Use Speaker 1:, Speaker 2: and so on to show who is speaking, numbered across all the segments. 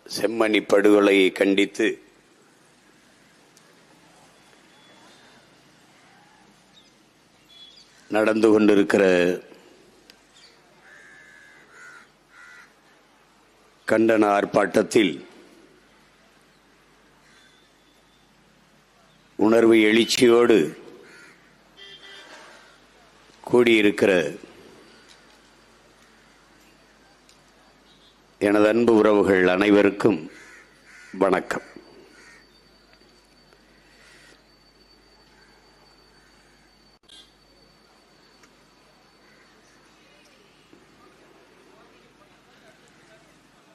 Speaker 1: செம்மணி படுகொலையை கண்டித்து நடந்து கொண்டிருக்கிற கண்டன ஆர்ப்பாட்டத்தில் உணர்வு எழுச்சியோடு கூடியிருக்கிற எனது அன்பு உறவுகள் அனைவருக்கும் வணக்கம்.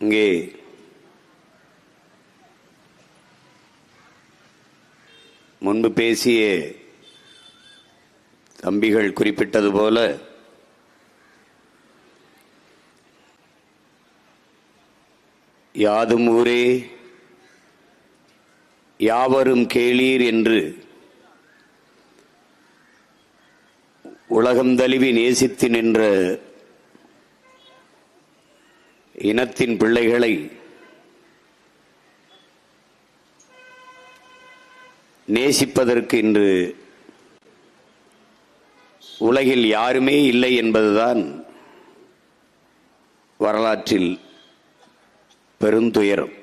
Speaker 1: இங்கே முன்பு பேசிய தம்பிகள் குறிப்பிட்டது போல யாதும் ஊரே யாவரும் கேளீர் என்று உலகம் தழுவி நேசித்து நின்ற இனத்தின் பிள்ளைகளை நேசிப்பதற்கு இன்று உலகில் யாருமே இல்லை என்பதுதான் வரலாற்றில் பெருந்துயரம்.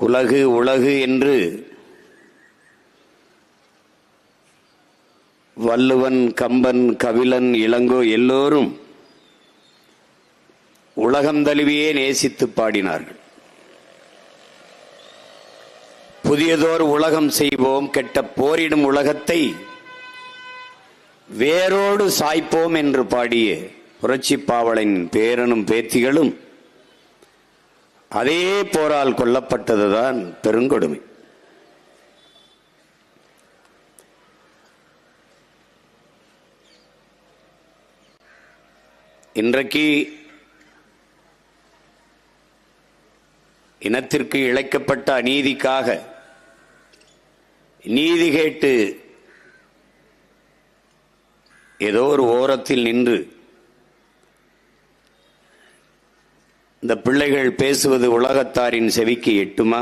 Speaker 1: உலகு உலகு என்று வள்ளுவன், கம்பன், கபிலன், இளங்கோ எல்லோரும் உலகம் தழுவியே நேசித்து பாடினார்கள். புதியதோர் உலகம் செய்வோம், கெட்ட போரிடும் உலகத்தை வேரோடு சாய்ப்போம் என்று பாடிய புரட்சி பாவலின் பேரனும் பேத்திகளும் அதே போரால் கொல்லப்பட்டதுதான் பெருங்கொடுமை. இன்றைக்கு இனத்திற்கு இழைக்கப்பட்ட அநீதிக்காக நீதி கேட்டு ஏதோ ஒரு ஓரத்தில் நின்று இந்த பிள்ளைகள் பேசுவது உலகத்தாரின் செவிக்கு எட்டுமா,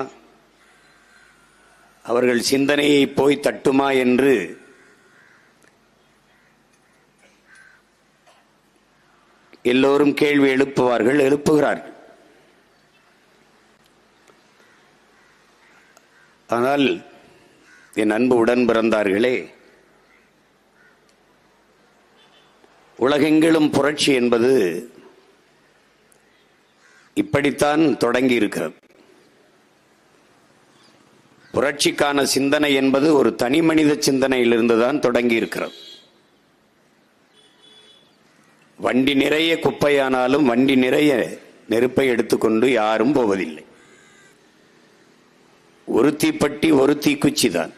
Speaker 1: அவர்கள் சிந்தனையை போய் தட்டுமா என்று எல்லோரும் கேள்வி எழுப்புவார்கள், எழுப்புகிறார்கள். ஆனால் என் அன்பு உடன் பிறந்தார்களே, உலகெங்கிலும் புரட்சி என்பது இப்படித்தான் தொடங்கி இருக்கிறது. புரட்சிக்கான சிந்தனை என்பது ஒரு தனி மனித சிந்தனையிலிருந்து தான் தொடங்கி இருக்கிறது. வண்டி நிறைய குப்பையானாலும் வண்டி நிறைய நெருப்பை எடுத்துக்கொண்டு யாரும் போவதில்லை. ஒரு தீப்பெட்டி ஒரு தீக்குச்சி தான்.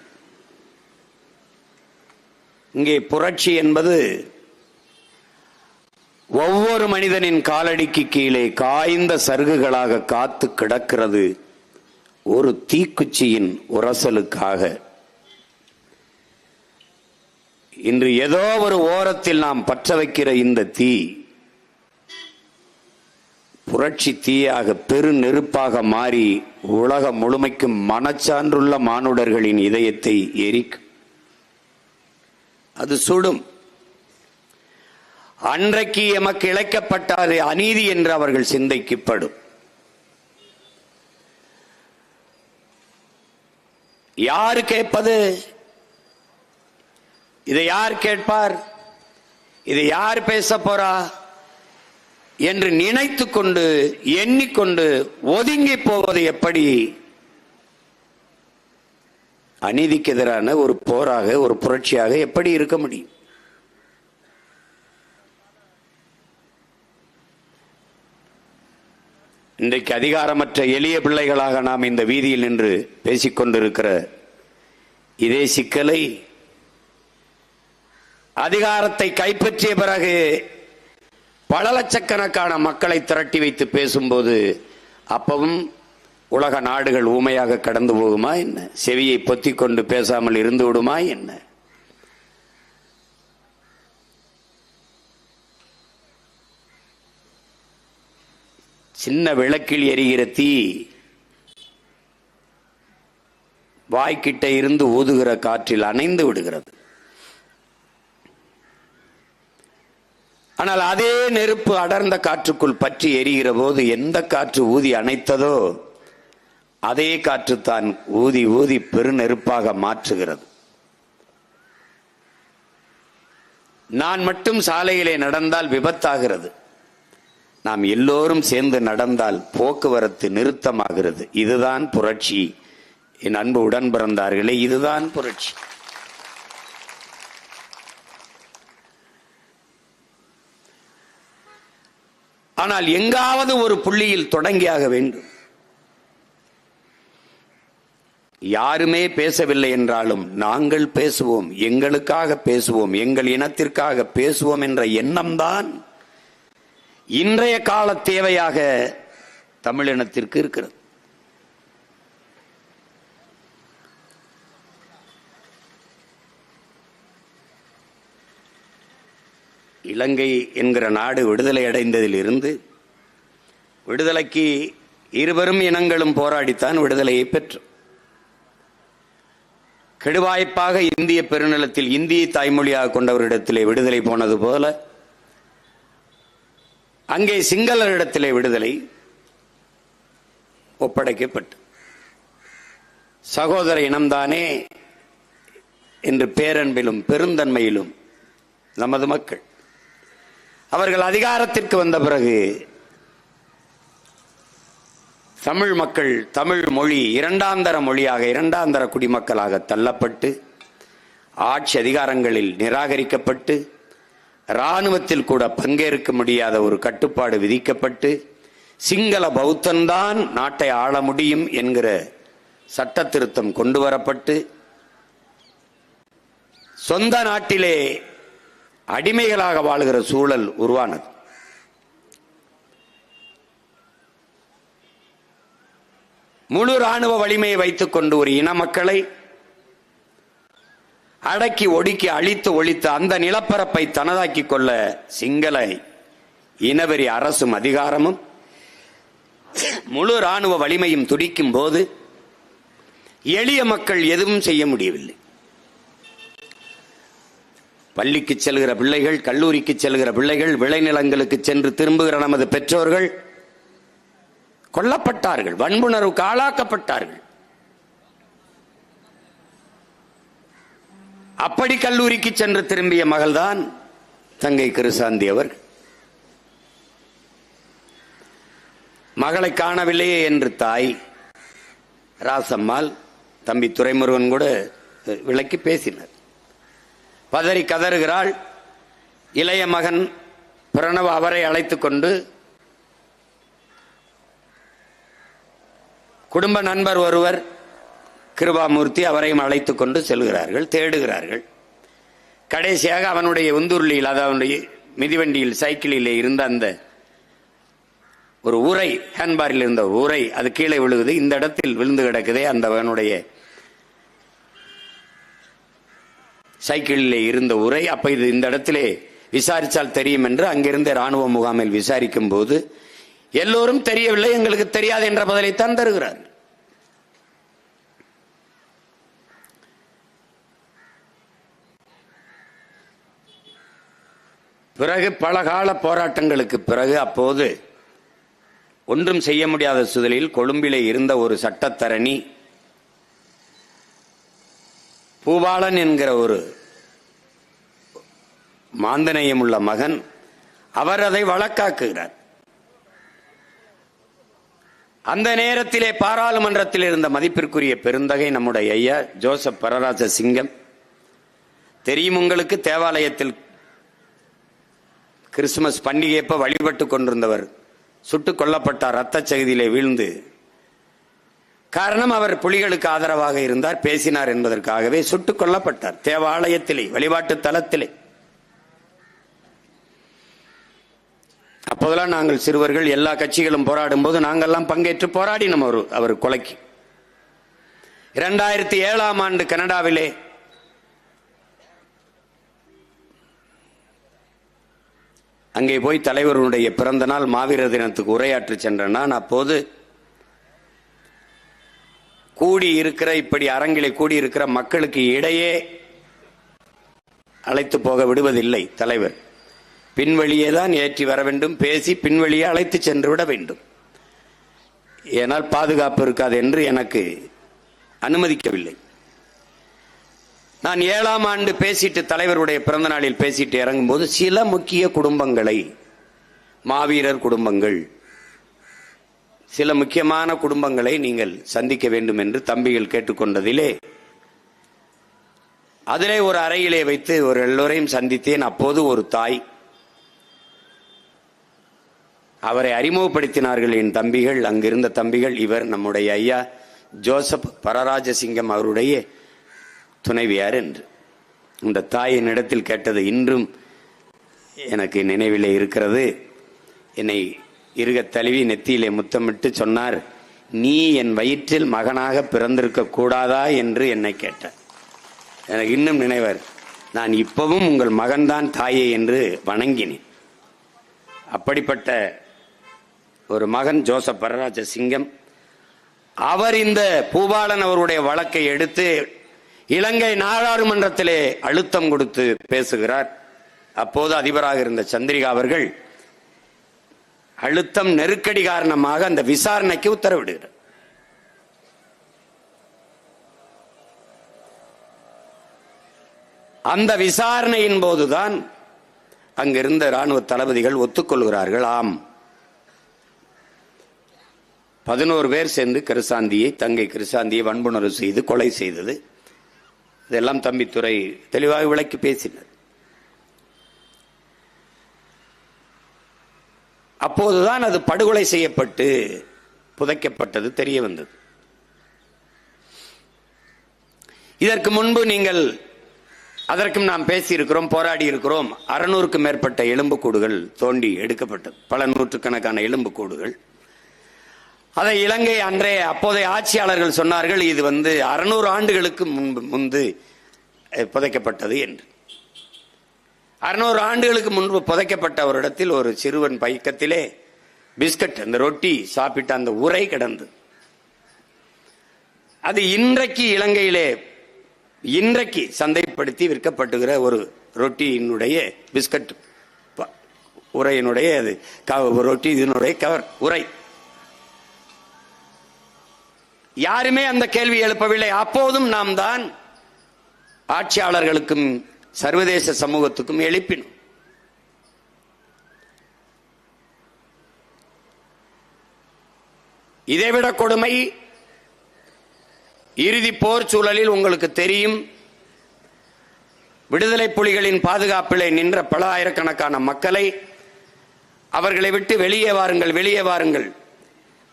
Speaker 1: இங்கே புரட்சி என்பது ஒவ்வொரு மனிதனின் காலடிக்கு கீழே காய்ந்த சருகுகளாக காத்து கிடக்கிறது ஒரு தீக்குச்சியின் உரசலுக்காக. இன்று ஏதோ ஒரு ஓரத்தில் நாம் பற்ற வைக்கிற இந்த தீ புரட்சி தீயாக பெரு நெருப்பாக மாறி உலகம் முழுமைக்கும் மனச்சான்றுள்ள மானுடர்களின் இதயத்தை எரிக்கும். அது சுடும். அன்றைக்கு எமக்கு இழைக்கப்பட்ட அநீதி என்று அவர்கள் சிந்தைக்குப்படும். யார் கேட்பது? இதை யார் கேட்பார்? இதை யார் பேச போறா என்று நினைத்து கொண்டு எண்ணிக்கொண்டு ஒதுங்கி போவது எப்படி அநீதிக்கு எதிரான ஒரு போராக, ஒரு புரட்சியாக எப்படி இருக்க முடியும்? இன்றைக்கு அதிகாரமற்ற எளிய பிள்ளைகளாக நாம் இந்த வீதியில் நின்று பேசிக்கொண்டிருக்கிற இதே சிக்கலை அதிகாரத்தை கைப்பற்றிய பிறகு பல லட்சக்கணக்கான மக்களை திரட்டி வைத்து பேசும்போது அப்பவும் உலக நாடுகள் ஊமையாக கடந்து போகுமா என்ன? செவியை பொத்திக் கொண்டு பேசாமல் இருந்து விடுமா என்ன? சின்ன விளக்கில் எரிகிற தீ வாய்க்கிட்ட இருந்து ஊதுகிற காற்றில் அணைந்து விடுகிறது. ஆனால் அதே நெருப்பு அடர்ந்த காற்றுக்குள் பற்றி எரிகிற போது எந்த காற்று ஊதி அணைத்ததோ அதே காற்று தான் ஊதி ஊதி பெருநெருப்பாக மாற்றுகிறது. நான் மட்டும் சாலையிலே நடந்தால் விபத்தாகிறது. நாம் எல்லோரும் சேர்ந்து நடந்தால் போக்குவரத்து நிறுத்தமாகிறது. இதுதான் புரட்சி. என் அன்பு உடன் பிறந்தார்களே, இதுதான் புரட்சி. ஆனால் எங்காவது ஒரு புள்ளியில் தொடங்கியாக வேண்டும். யாருமே பேசவில்லை என்றாலும் நாங்கள் பேசுவோம், எங்களுக்காக பேசுவோம், எங்கள் இனத்திற்காக பேசுவோம் என்ற எண்ணம்தான் இன்றைய கால தேவையாக தமிழினத்திற்கு இருக்கிறது. இலங்கை என்கிற நாடு விடுதலை அடைந்ததில் இருந்து விடுதலைக்கு இருவரும் இனங்களும் போராடித்தான் விடுதலையை பெற்றோம். கெடுவாய்ப்பாக இந்திய பெருநிலத்தில் இந்தியை தாய்மொழியாக கொண்டவரிடத்திலே விடுதலை போனது போல அங்கே சிங்களரிடத்திலே விடுதலை ஒப்படைக்கப்பட்டு சகோதர இனம்தானே என்று பேரன்பிலும் பெருந்தன்மையிலும் நமது மக்கள் அவர்கள் அதிகாரத்திற்கு வந்த பிறகு தமிழ் மக்கள் தமிழ் மொழி இரண்டாந்தர மொழியாக இரண்டாந்தர குடிமக்களாக தள்ளப்பட்டு ஆட்சி அதிகாரங்களில் நிராகரிக்கப்பட்டு இராணுவத்தில் கூட பங்கேற்க முடியாத ஒரு கட்டுப்பாடு விதிக்கப்பட்டு சிங்கள பௌத்தன்தான் நாட்டை ஆள முடியும் என்கிற சட்ட திருத்தம் கொண்டு வரப்பட்டு சொந்த நாட்டிலே அடிமைகளாக வாழ்கிற சூழல் உருவானது. முழு இராணுவ வலிமையை வைத்துக் கொண்டு ஒரு இன மக்களை அடக்கி ஒடுக்கி அழித்து ஒழித்து அந்த நிலப்பரப்பை தனதாக்கிக் கொள்ள சிங்கள இனவெறி அரசும் அதிகாரமும் முழு இராணுவ வலிமையும் துடிக்கும் போது எளிய மக்கள் எதுவும் செய்ய முடியவில்லை. பள்ளிக்கு செல்கிற பிள்ளைகள், கல்லூரிக்கு செல்கிற பிள்ளைகள், விளைநிலங்களுக்கு சென்று திரும்புகிற நமது பெற்றோர்கள் கொல்லப்பட்டார்கள், வன்புணர்வுக்கு ஆளாக்கப்பட்டார்கள். அப்படி கல்லூரிக்கு சென்று திரும்பிய மகள்தான் தங்கை கிருசாந்தி அவர். மகளை காணவில்லையே என்று தாய் ராசம்மாள், தம்பி துரைமுருகன் கூட விளக்கி பேசினர். பதறி கதறுகிறாள். இளைய மகன் பிரணவ் அவரை அழைத்துக் கொண்டு குடும்ப நண்பர் ஒருவர் கிருபாமூர்த்தி அவரையும் அழைத்துக் கொண்டு செல்கிறார்கள், தேடுகிறார்கள். கடைசியாக அவனுடைய உந்துருளியில், அதாவது மிதிவண்டியில் சைக்கிளிலே இருந்த அந்த ஒரு உரை, ஹேண்ட்பாரில் இருந்த உரை, அது கீழே விழுகுது. இந்த இடத்தில் விழுந்து கிடக்குதே அந்த அவனுடைய சைக்கிளிலே இருந்த உரை. அப்ப இது இந்த இடத்திலே விசாரித்தால் தெரியும் என்று அங்கிருந்த ராணுவ முகாமில் விசாரிக்கும் போது எல்லோரும் தெரியவில்லை, எங்களுக்கு தெரியாது என்ற பதிலைத்தான் தருகிறார். பிறகு பல கால போராட்டங்களுக்கு பிறகு அப்போது ஒன்றும் செய்ய முடியாத சூழலில் கொழும்பிலே இருந்த ஒரு சட்டத்தரணி பூபாலன் என்கிற ஒரு மாந்தநேயம் உள்ள மகன், அவர் அதை வழக்காக்குகிறார். அந்த நேரத்திலே பாராளுமன்றத்தில் இருந்த மதிப்பிற்குரிய பெருந்தகை நம்முடைய ஐயா ஜோசப் பரராஜ சிங்கம், தெரியும் உங்களுக்கு, தேவாலயத்தில் கிறிஸ்துமஸ் பண்டிகையப்ப வழிபட்டு கொண்டிருந்தவர் சுட்டுக் கொல்லப்பட்டார், இரத்த சகிதியிலே வீழ்ந்து. காரணம், அவர் புலிகளுக்கு ஆதரவாக இருந்தார், பேசினார் என்பதற்காகவே சுட்டுக் கொல்லப்பட்டார் தேவாலயத்திலே, வழிபாட்டு தலத்திலே. அப்போதெல்லாம் நாங்கள் சிறுவர்கள், எல்லா கட்சிகளும் போராடும் போது நாங்கள்லாம் பங்கேற்று போராடினோம் அவர் கொலைக்கு. 2007ஆம் ஆண்டு கனடாவிலே அங்கே போய் தலைவருடைய பிறந்த நாள் மாவீரர் தினத்துக்கு உரையாற்றி சென்ற நான் அப்போது இப்படி அரங்கிலே கூடியிருக்கிற மக்களுக்கு இடையே அழைத்து போக விடுவதில்லை தலைவர். பின்வழியே தான் ஏற்றி வர வேண்டும், பேசி பின்வழியே அழைத்து சென்று விட வேண்டும். ஏனால் பாதுகாப்பு இருக்காது என்று எனக்கு அனுமதிக்கவில்லை. நான் 7ஆம் ஆண்டு பேசிட்டு தலைவருடைய பிறந்த நாளில் பேசிட்டு இறங்கும்போது சில முக்கிய குடும்பங்களை, மாவீரர் குடும்பங்கள், சில முக்கியமான குடும்பங்களை நீங்கள் சந்திக்க வேண்டும் என்று தம்பிகள் கேட்டுக்கொண்டதிலே அதிலே ஒரு அறையிலே வைத்து ஒரு எல்லோரையும் சந்தித்தேன். அப்போது ஒரு தாய், அவரை அறிமுகப்படுத்தினார்கள் என் தம்பிகள், அங்கிருந்த தம்பிகள். இவர் நம்முடைய ஐயா ஜோசப் பரராஜசிங்கம் அவருடைய துணைவியார் என்று. இந்த தாயின் இடத்தில் கேட்டது இன்றும் எனக்கு நினைவிலே இருக்கிறது. என்னை இருக தழுவி நெத்தியிலே முத்தமிட்டு சொன்னார், நீ என் வயிற்றில் மகனாக பிறந்திருக்க கூடாதா என்று என்னை கேட்டார். எனக்கு இன்னும் நினைவர். நான் இப்பவும் உங்கள் மகன்தான் தாயே என்று வணங்கினேன். அப்படிப்பட்ட ஒரு மகன் ஜோசப் பரராஜசிங்கம். அவர் இந்த பூபாலன் அவருடைய வழக்கை எடுத்து இலங்கை நாடாளுமன்றத்திலே அழுத்தம் கொடுத்து பேசுகிறார். அப்போது அதிபராக இருந்த சந்திரிகா அவர்கள் அழுத்தம் நெருக்கடி காரணமாக அந்த விசாரணைக்கு உத்தரவிடுகிறார். அந்த விசாரணையின் போதுதான் அங்கிருந்த ராணுவ தளபதிகள் ஒத்துக்கொள்கிறார்கள். ஆம், 11 பேர் சேர்ந்து கிருசாந்தியை, தங்கை கிருசாந்தியை வன்புணர்வு செய்து கொலை செய்தது. இதெல்லாம் தம்பித்துறை தெளிவாக விளக்கி பேசினார். அப்போதுதான் அது படுகொலை செய்யப்பட்டு புதைக்கப்பட்டது தெரிய வந்தது. இதற்கு முன்பு நீங்கள், அதற்கும் நாம் பேசியிருக்கிறோம், போராடி இருக்கிறோம். 600க்கும் மேற்பட்ட எலும்புக்கூடுகள் தோண்டி எடுக்கப்பட்டது, பல நூற்றுக்கணக்கான எலும்புக்கூடுகள். அதை இலங்கை அப்போதைய ஆட்சியாளர்கள் சொன்னார்கள், இது 600 ஆண்டுகளுக்கு முன்பு புதைக்கப்பட்டது என்று. 600 ஆண்டுகளுக்கு முன்பு புதைக்கப்பட்ட ஒரு இடத்தில் ஒரு சிறுவன் பைக்கத்திலே பிஸ்கட், அந்த ரொட்டி சாப்பிட்ட அந்த உரை கிடந்து, அது இன்றைக்கு இலங்கையிலே இன்றைக்கு சந்தைப்படுத்தி விற்கப்பட்டுகிற ஒரு ரொட்டியினுடைய பிஸ்கட் உரையினுடைய அது ரொட்டி இதனுடைய கவர் உரை. யாருமே அந்த கேள்வி எழுப்பவில்லை. அப்போதும் நாம் தான் ஆட்சியாளர்களுக்கும் சர்வதேச சமூகத்துக்கும் எழுப்பினோம். இதைவிட கொடுமை, இறுதி போர் சூழலில் உங்களுக்கு தெரியும், விடுதலை புலிகளின் பாதுகாப்பிலே நின்ற பல ஆயிரக்கணக்கான மக்களை அவர்களை விட்டு வெளியே வாருங்கள், வெளியே வாருங்கள்.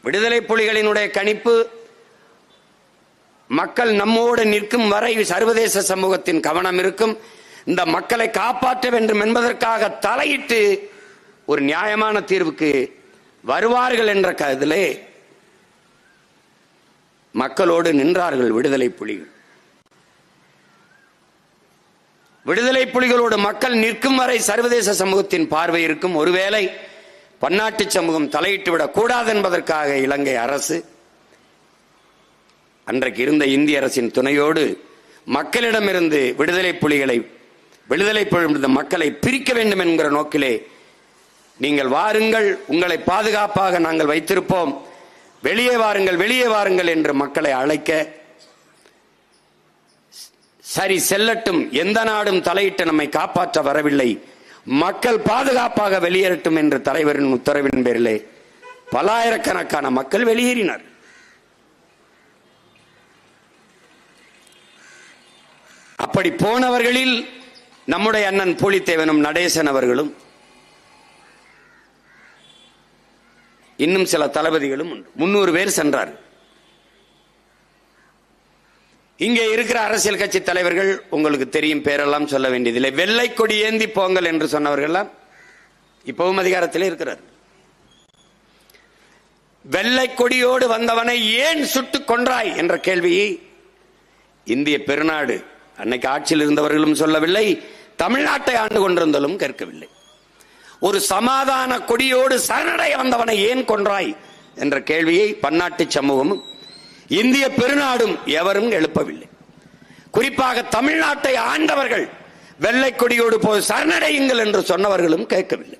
Speaker 1: விடுதலை புலிகளினுடைய கணிப்பு, மக்கள் நம்மோடு நிற்கும் வரை சர்வதேச சமூகத்தின் கவனம் இருக்கும், இந்த மக்களை காப்பாற்ற வேண்டும் என்பதற்காக தலையிட்டு ஒரு நியாயமான தீர்வுக்கு வருவார்கள் என்ற கருத்திலே மக்களோடு நின்றார்கள் விடுதலை புலிகள். விடுதலை புலிகளோடு மக்கள் நிற்கும் வரை சர்வதேச சமூகத்தின் பார்வை இருக்கும். ஒருவேளை பன்னாட்டு சமூகம் தலையிட்டு விடக் கூடாது என்பதற்காக இலங்கை அரசு அன்றைக்கு இருந்த இந்திய அரசின் துணையோடு மக்களிடமிருந்து விடுதலை புலிகளை மக்களை பிரிக்க வேண்டும் என்கிற நோக்கிலே, நீங்கள் வாருங்கள், உங்களை பாதுகாப்பாக நாங்கள் வைத்திருப்போம், வெளியே வாருங்கள், வெளியே வாருங்கள் என்று மக்களை அழைக்க, சரி செல்லட்டும், எந்த நாடும் தலையிட்டு நம்மை காப்பாற்ற வரவில்லை, மக்கள் பாதுகாப்பாக வெளியேறட்டும் என்ற தலைவரின் உத்தரவின் பேரிலே பல்லாயிரக்கணக்கான மக்கள் வெளியேறினார். அப்படி போனவர்களில் நம்முடைய அண்ணன் பூலித்தேவனும் நடேசன் அவர்களும் இன்னும் சில தளபதிகளும் உண்டு. 300 பேர் சென்றார். இங்கே இருக்கிற அரசியல் கட்சி தலைவர்கள் உங்களுக்கு தெரியும், பேரெல்லாம் சொல்ல வேண்டியதில்லை. வெள்ளை கொடி ஏந்தி போங்கள் என்று சொன்னவர்கள் இப்பவும் அதிகாரத்தில் இருக்கிறார். வெள்ளை கொடியோடு வந்தவனை ஏன் சுட்டுக் கொன்றாய் என்ற கேள்வியை இந்திய பெருநாடு அன்னைக்கு ஆட்சியில் இருந்தவர்களும் சொல்லவில்லை, தமிழ்நாட்டை ஆண்டு கொண்டிருந்தாலும் கேட்கவில்லை. ஒரு சமாதான கொடியோடு சரணடைய வந்தவனை ஏன் கொன்றாய் என்ற கேள்வியை பன்னாட்டு சமூகமும் இந்திய பெருநாடும் எவரும் எழுப்பவில்லை. குறிப்பாக தமிழ்நாட்டை ஆண்டவர்கள் வெள்ளை கொடியோடு போய் சரணடையுங்கள் என்று சொன்னவர்களும் கேட்கவில்லை.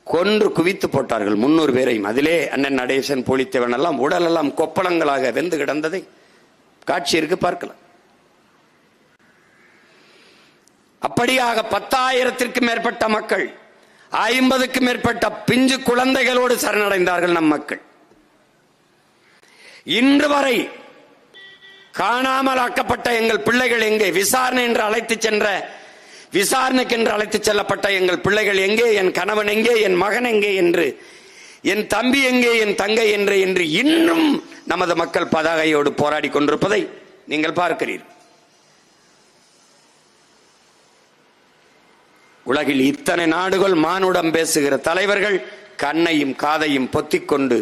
Speaker 1: கொன்று குவித்து போட்டார்கள் 300 பேரையும். அதிலே அண்ணன் நடேசன், போலித்தேவன் எல்லாம் உடலெல்லாம் கொப்பளங்களாக வெந்து கிடந்ததை காட்சி இருக்கு, பார்க்கலாம். அப்படியாக 10,000த்திற்கும் மேற்பட்ட மக்கள், 50க்கும் மேற்பட்ட பிஞ்சு குழந்தைகளோடு சரணடைந்தார்கள் நம் மக்கள். இன்று வரை காணாமல் ஆக்கப்பட்ட எங்கள் பிள்ளைகள் எங்கே? விசாரணை என்று அழைத்து சென்ற, விசாரணைக்கு என்று அழைத்து செல்லப்பட்ட எங்கள் பிள்ளைகள் எங்கே? என் கணவன் எங்கே? என் மகன் எங்கே? என்று, என் தம்பி எங்கே? என் தங்கை என்று இன்னும் நமது மக்கள் பதாகையோடு போராடி கொண்டிருப்பதை நீங்கள் பார்க்கிறீர்கள். உலகில் இத்தனை நாடுகள் மானுடம் பேசுகிற தலைவர்கள் கண்ணையும் காதையும் பொத்திக்கொண்டு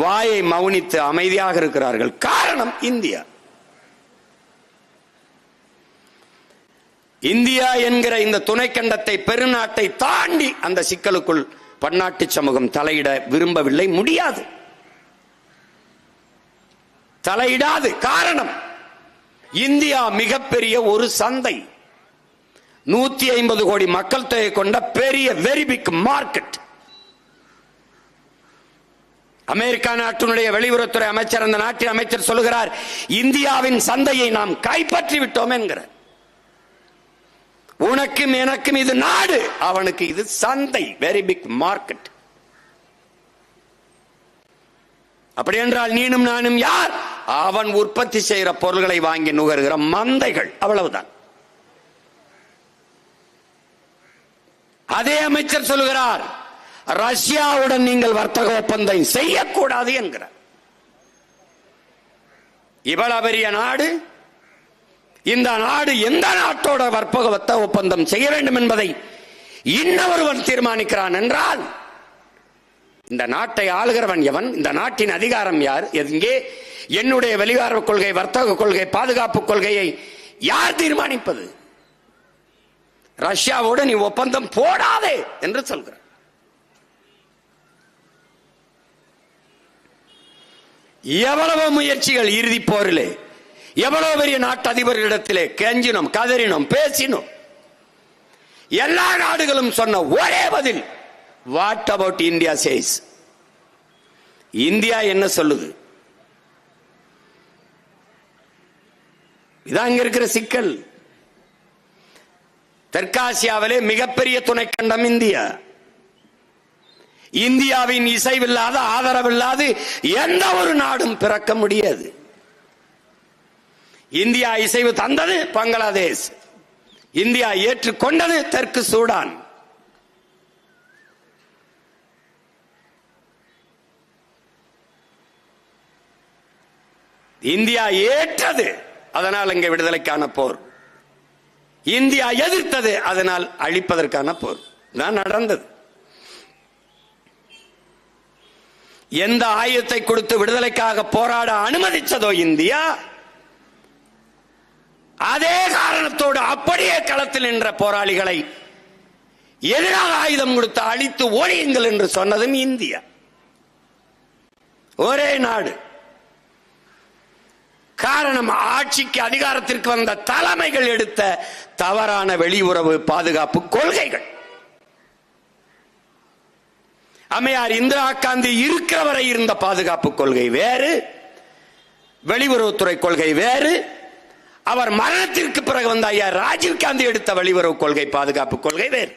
Speaker 1: வாயை மௌனித்து அமைதியாக இருக்கிறார்கள். காரணம் இந்தியா. இந்தியா என்கிற இந்த துணைக்கண்டத்தை, பெருநாட்டை தாண்டி அந்த சிக்கலுக்குள் பன்னாட்டு சமூகம் தலையிட விரும்பவில்லை, முடியாது, தலையிடாது. காரணம், இந்தியா மிகப்பெரிய ஒரு சந்தை, 150 கோடி மக்கள் தொகை கொண்ட பெரிய வெரி பிக் மார்க்கெட். அமெரிக்கா நாட்டினுடைய வெளியுறவுத்துறை அமைச்சர், அந்த நாட்டின் அமைச்சர் சொல்லுகிறார், இந்தியாவின் சந்தையை நாம் கைப்பற்றி விட்டோம் என்கிறார். உனக்கும் எனக்கும் இது நாடு, அவனுக்கு இது சந்தை, வெரி பிக் மார்க்கெட். அப்படி என்றால் நீனும் நானும் யார்? அவன் உற்பத்தி செய்கிற பொருள்களை வாங்கி நுகர்கிற மந்தைகள், அவ்வளவுதான். அதே அமைச்சர் சொல்லுகிறார், ரஷ்யாவுடன் நீங்கள் வர்த்தக ஒப்பந்தம் செய்யக்கூடாது என்கிறார். இவ்வளவு பெரிய நாடு, இந்த நாடு எந்த நாட்டோட வர்த்தக ஒப்பந்தம் செய்ய வேண்டும் என்பதை இன்னொருவன் தீர்மானிக்கிறான் என்றால், இந்த நாட்டை ஆளுகிறவன் எவன்? இந்த நாட்டின் அதிகாரம் யார்? எங்கே? என்னுடைய வெளிவார கொள்கை, வர்த்தக கொள்கை, பாதுகாப்பு கொள்கையை யார் தீர்மானிப்பது? ரஷ்யாவோடு நீ ஒப்பந்தம் போடாதே என்று சொல்கிறார். எவ்வளவு முயற்சிகள் இறுதி போரிலே, எவ்வளவு பெரிய நாட்டு அதிபர்களிடத்திலே கெஞ்சினோம், கதறினோம், பேசினோம். எல்லா நாடுகளும் சொன்ன ஒரே பதில், what about India says? India என்ன சொல்லுது? இதான் இங்க இருக்கிற சிக்கல். தெற்காசியாவிலே மிகப்பெரிய துணைக்கண்டம் இந்தியா. இந்தியாவின் இசைவில்லாத, ஆதரவில்லாது எந்த ஒரு நாடும் பிறக்க முடியாது. இந்தியா இசைவு தந்தது பங்களாதேஷ், இந்தியா ஏற்றுக்கொண்டது தெற்கு சூடான். இந்தியா ஏற்றது, அதனால் இங்கே விடுதலைக்கான போர். இந்தியா எதிர்த்தது, அதனால் அழிப்பதற்கான போர் தான் நடந்தது. எந்த ஆயுதத்தை கொடுத்து விடுதலைக்காக போராட அனுமதிச்சதோ இந்தியா, அதே காரணத்தோடு அப்படியே களத்தில் நின்ற போராளிகளை எதிராக ஆயுதம் கொடுத்து அழித்து ஒழியுங்கள் என்று சொன்னதும் இந்தியா. ஒரே நாடு. காரணம், ஆட்சிக்கு அதிகாரத்திற்கு வந்த தலைமைகள் எடுத்த தவறான வெளியுறவு பாதுகாப்பு கொள்கைகள். அம்மையார் இந்திரா காந்தி இருக்கிற வரை இருந்த பாதுகாப்பு கொள்கை வேறு, வெளியுறவுத்துறை கொள்கை வேறு. அவர் மரணத்திற்கு பிறகு வந்த ஐயா ராஜீவ் காந்தி எடுத்த வெளியுறவு கொள்கை, பாதுகாப்பு கொள்கை வேறு.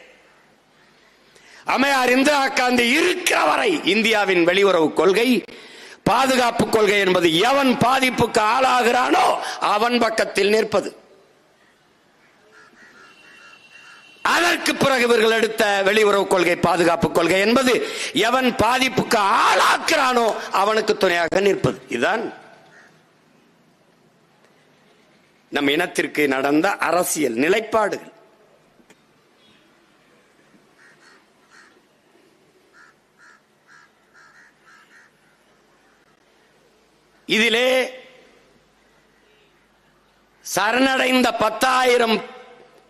Speaker 1: அம்மையார் இந்திரா காந்தி இருக்கிற வரை இந்தியாவின் வெளியுறவு கொள்கை, பாதுகாப்பு கொள்கை என்பது எவன் பாதிப்புக்கு ஆளாகிறானோ அவன் பக்கத்தில் நிற்பது. அதற்கு பிறகு இவர்கள் எடுத்த வெளியுறவு கொள்கை, பாதுகாப்பு கொள்கை என்பது எவன் பாதிப்புக்கு ஆளாக்குறானோ அவனுக்கு துணையாக நிற்பது. இதுதான் நம் இனத்திற்கு நடந்த அரசியல் நிலைப்பாடுகள். இதிலே சரணடைந்த 10,000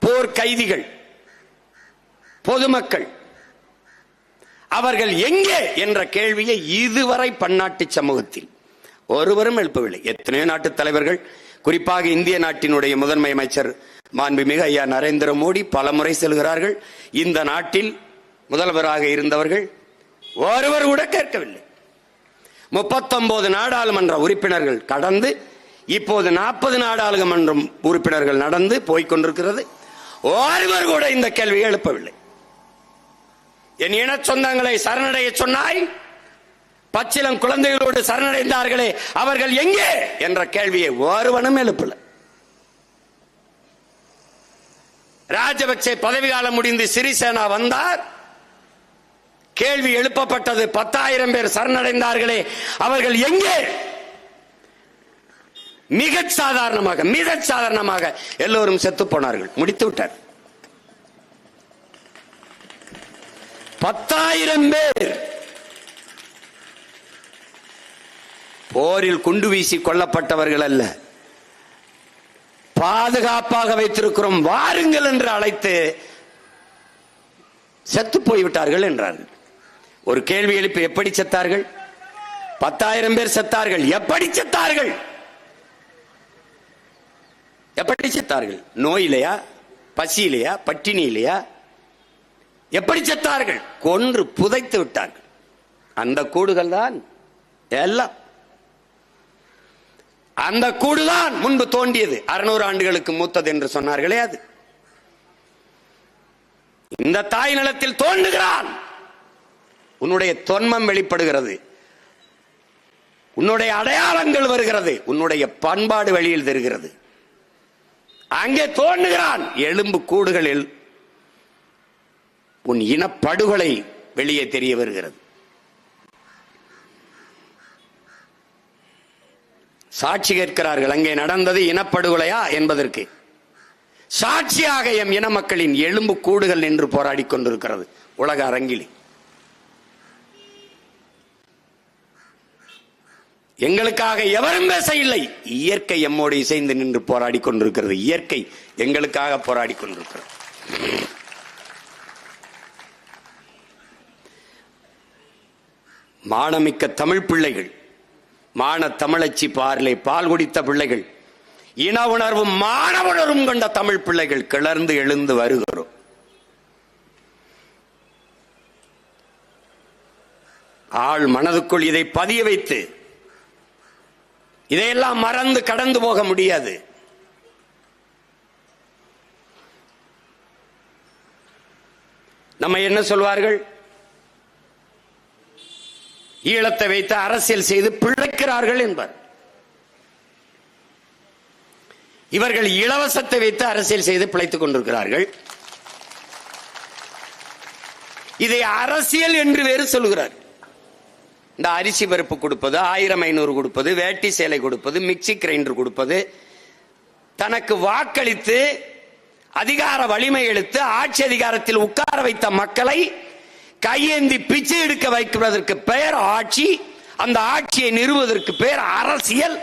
Speaker 1: போர் கைதிகள், பொதுமக்கள் அவர்கள் எங்கே என்ற கேள்வியை இதுவரை பன்னாட்டு சமூகத்தில் ஒருவரும் எழுப்பவில்லை. எத்தனையோ நாட்டு தலைவர்கள், குறிப்பாக இந்திய நாட்டினுடைய முதன்மை அமைச்சர் மாண்புமிகு ஐயா நரேந்திர மோடி பல முறை செல்கிறார்கள். இந்த நாட்டில் முதல்வராக இருந்தவர்கள் ஒருவர் கூட கேட்கவில்லை. 39 நாடாளுமன்ற உறுப்பினர்கள் கடந்து இப்போது 40 நாடாளுமன்ற உறுப்பினர்கள் நடந்து போய்கொண்டிருக்கிறது. ஒருவர் கூட இந்த கேள்வியை எழுப்பவில்லை. என் இன சொந்தங்களை சரணடைய சொன்னாய், பச்சிலம் குழந்தைகளோடு சரணடைந்தார்களே அவர்கள் எங்கே என்ற கேள்வியை ஒருவனும் எழுப்பல. ராஜபக்சே பதவிக்காலம் முடிந்து சிறிசேனா வந்தார், கேள்வி எழுப்பப்பட்டது 10,000 பேர் சரணடைந்தார்களே அவர்கள் எங்கே? மிக சாதாரணமாக எல்லோரும் செத்து போனார்கள், முடித்து விட்டார். 10,000 பேர் போரில் குண்டு வீசி கொல்லப்பட்டவர்கள் அல்ல, பாதுகாப்பாக வைத்திருக்கிறோம் வாருங்கள் என்று அழைத்து செத்து போய்விட்டார்கள் என்றார்கள். ஒரு கேள்வி எழுப்பி எப்படி செத்தார்கள்? 10,000 பேர் செத்தார்கள். எப்படி செத்தார்கள்? எப்படி செத்தார்கள்? நோயிலையா, பசியிலையா, பட்டினியிலையா? எப்படி செத்தார்கள்? கொன்று புதைத்து விட்டார்கள். அந்த கூடுகள் தான் எல்லாம். அந்த கூடுதான் முன்பு தோண்டியது, 600 ஆண்டுகளுக்கு மூத்தது என்று சொன்னார்களே அது. இந்த தாய் நிலத்தில் தோன்றுகிறான், உன்னுடைய தொன்மம் வெளிப்படுகிறது, உன்னுடைய அடையாளங்கள் வருகிறது, உன்னுடைய பண்பாடு வெளியில் தெரிகிறது. அங்கே தோன்றுகிறான், எலும்பு கூடுகளில் உன் இனப்படுகொலை வெளியே தெரிய வருகிறது. சாட்சி கேட்கிறார்கள், அங்கே நடந்தது இனப்படுகொலையா என்பதற்கு. சாட்சியாக எம் இன மக்களின் எலும்பு கூடுகள் நின்று போராடி கொண்டிருக்கிறது உலக அரங்கில். எங்களுக்காக எவரும் பேச இல்லை, இயற்கை எம்மோடு இசைந்து நின்று போராடி கொண்டிருக்கிறது. இயற்கை எங்களுக்காக போராடி கொண்டிருக்கிறது. மானமிக்க தமிழ் பிள்ளைகள், மான தமிழச்சி பார்லே பால் குடித்த பிள்ளைகள், இன உணர்வும் மாணவனரும் கொண்ட தமிழ் பிள்ளைகள் கிளர்ந்து எழுந்து வருகிறோம். ஆள் மனதுக்குள் இதை பதிய வைத்து இதையெல்லாம் மறந்து கடந்து போக முடியாது. நம்ம என்ன சொல்வார்கள்? ஈழத்தை வைத்து அரசியல் செய்து பிழைக்கிறார்கள் என்பார். இவர்கள் இலவசத்தை வைத்து அரசியல் செய்து பிழைத்துக் கொண்டிருக்கிறார்கள். இதை அரசியல் என்று வேறு சொல்கிறார். இந்த அரிசி பருப்பு கொடுப்பது, 1000-500 கொடுப்பது, வேட்டி சேலை கொடுப்பது, மிக்சி கிரைண்டர் கொடுப்பது, தனக்கு வாக்களித்து அதிகார வலிமை எடுத்து ஆட்சி அதிகாரத்தில் உட்கார வைத்த மக்களை கையேந்தி பிச்சை எடுக்க வைப்பதற்கு பெயர் ஆட்சி, அந்த ஆட்சியை நிறுவுவதற்கு பெயர் அரசியல்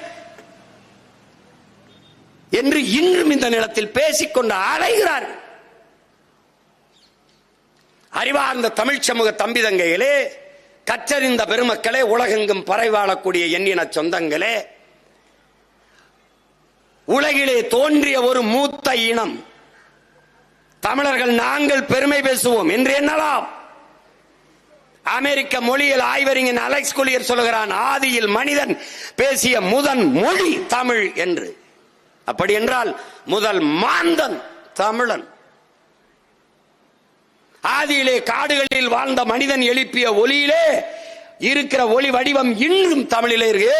Speaker 1: என்று இன்றும் இந்த நிலத்தில் பேசிக்கொண்டு அலைகிறார்கள். அறிவார்ந்த தமிழ் சமூக தம்பிதங்கைகளே, கற்றறிந்த பெருமக்களே, உலகெங்கும் பரவாழக்கூடிய எண்ணின சொந்தங்களே, உலகிலே தோன்றிய ஒரு மூத்த இனம் தமிழர்கள் நாங்கள் பெருமை பேசுவோம் என்று எண்ணலாம். அமெரிக்க மொழியில் ஆய்வறிஞன் அலெக்ஸ் குலியர் சொல்கிறான், ஆதியில் மனிதன் பேசிய முதன் மொழி தமிழ் என்று. அப்படி என்றால் முதல் மாந்தன் தமிழன். ஆதியிலே காடுகளில் வாழ்ந்த மனிதன் எழுப்பிய ஒலியிலே இருக்கிற ஒளி வடிவம் இன்றும் தமிழிலே இருக்கு.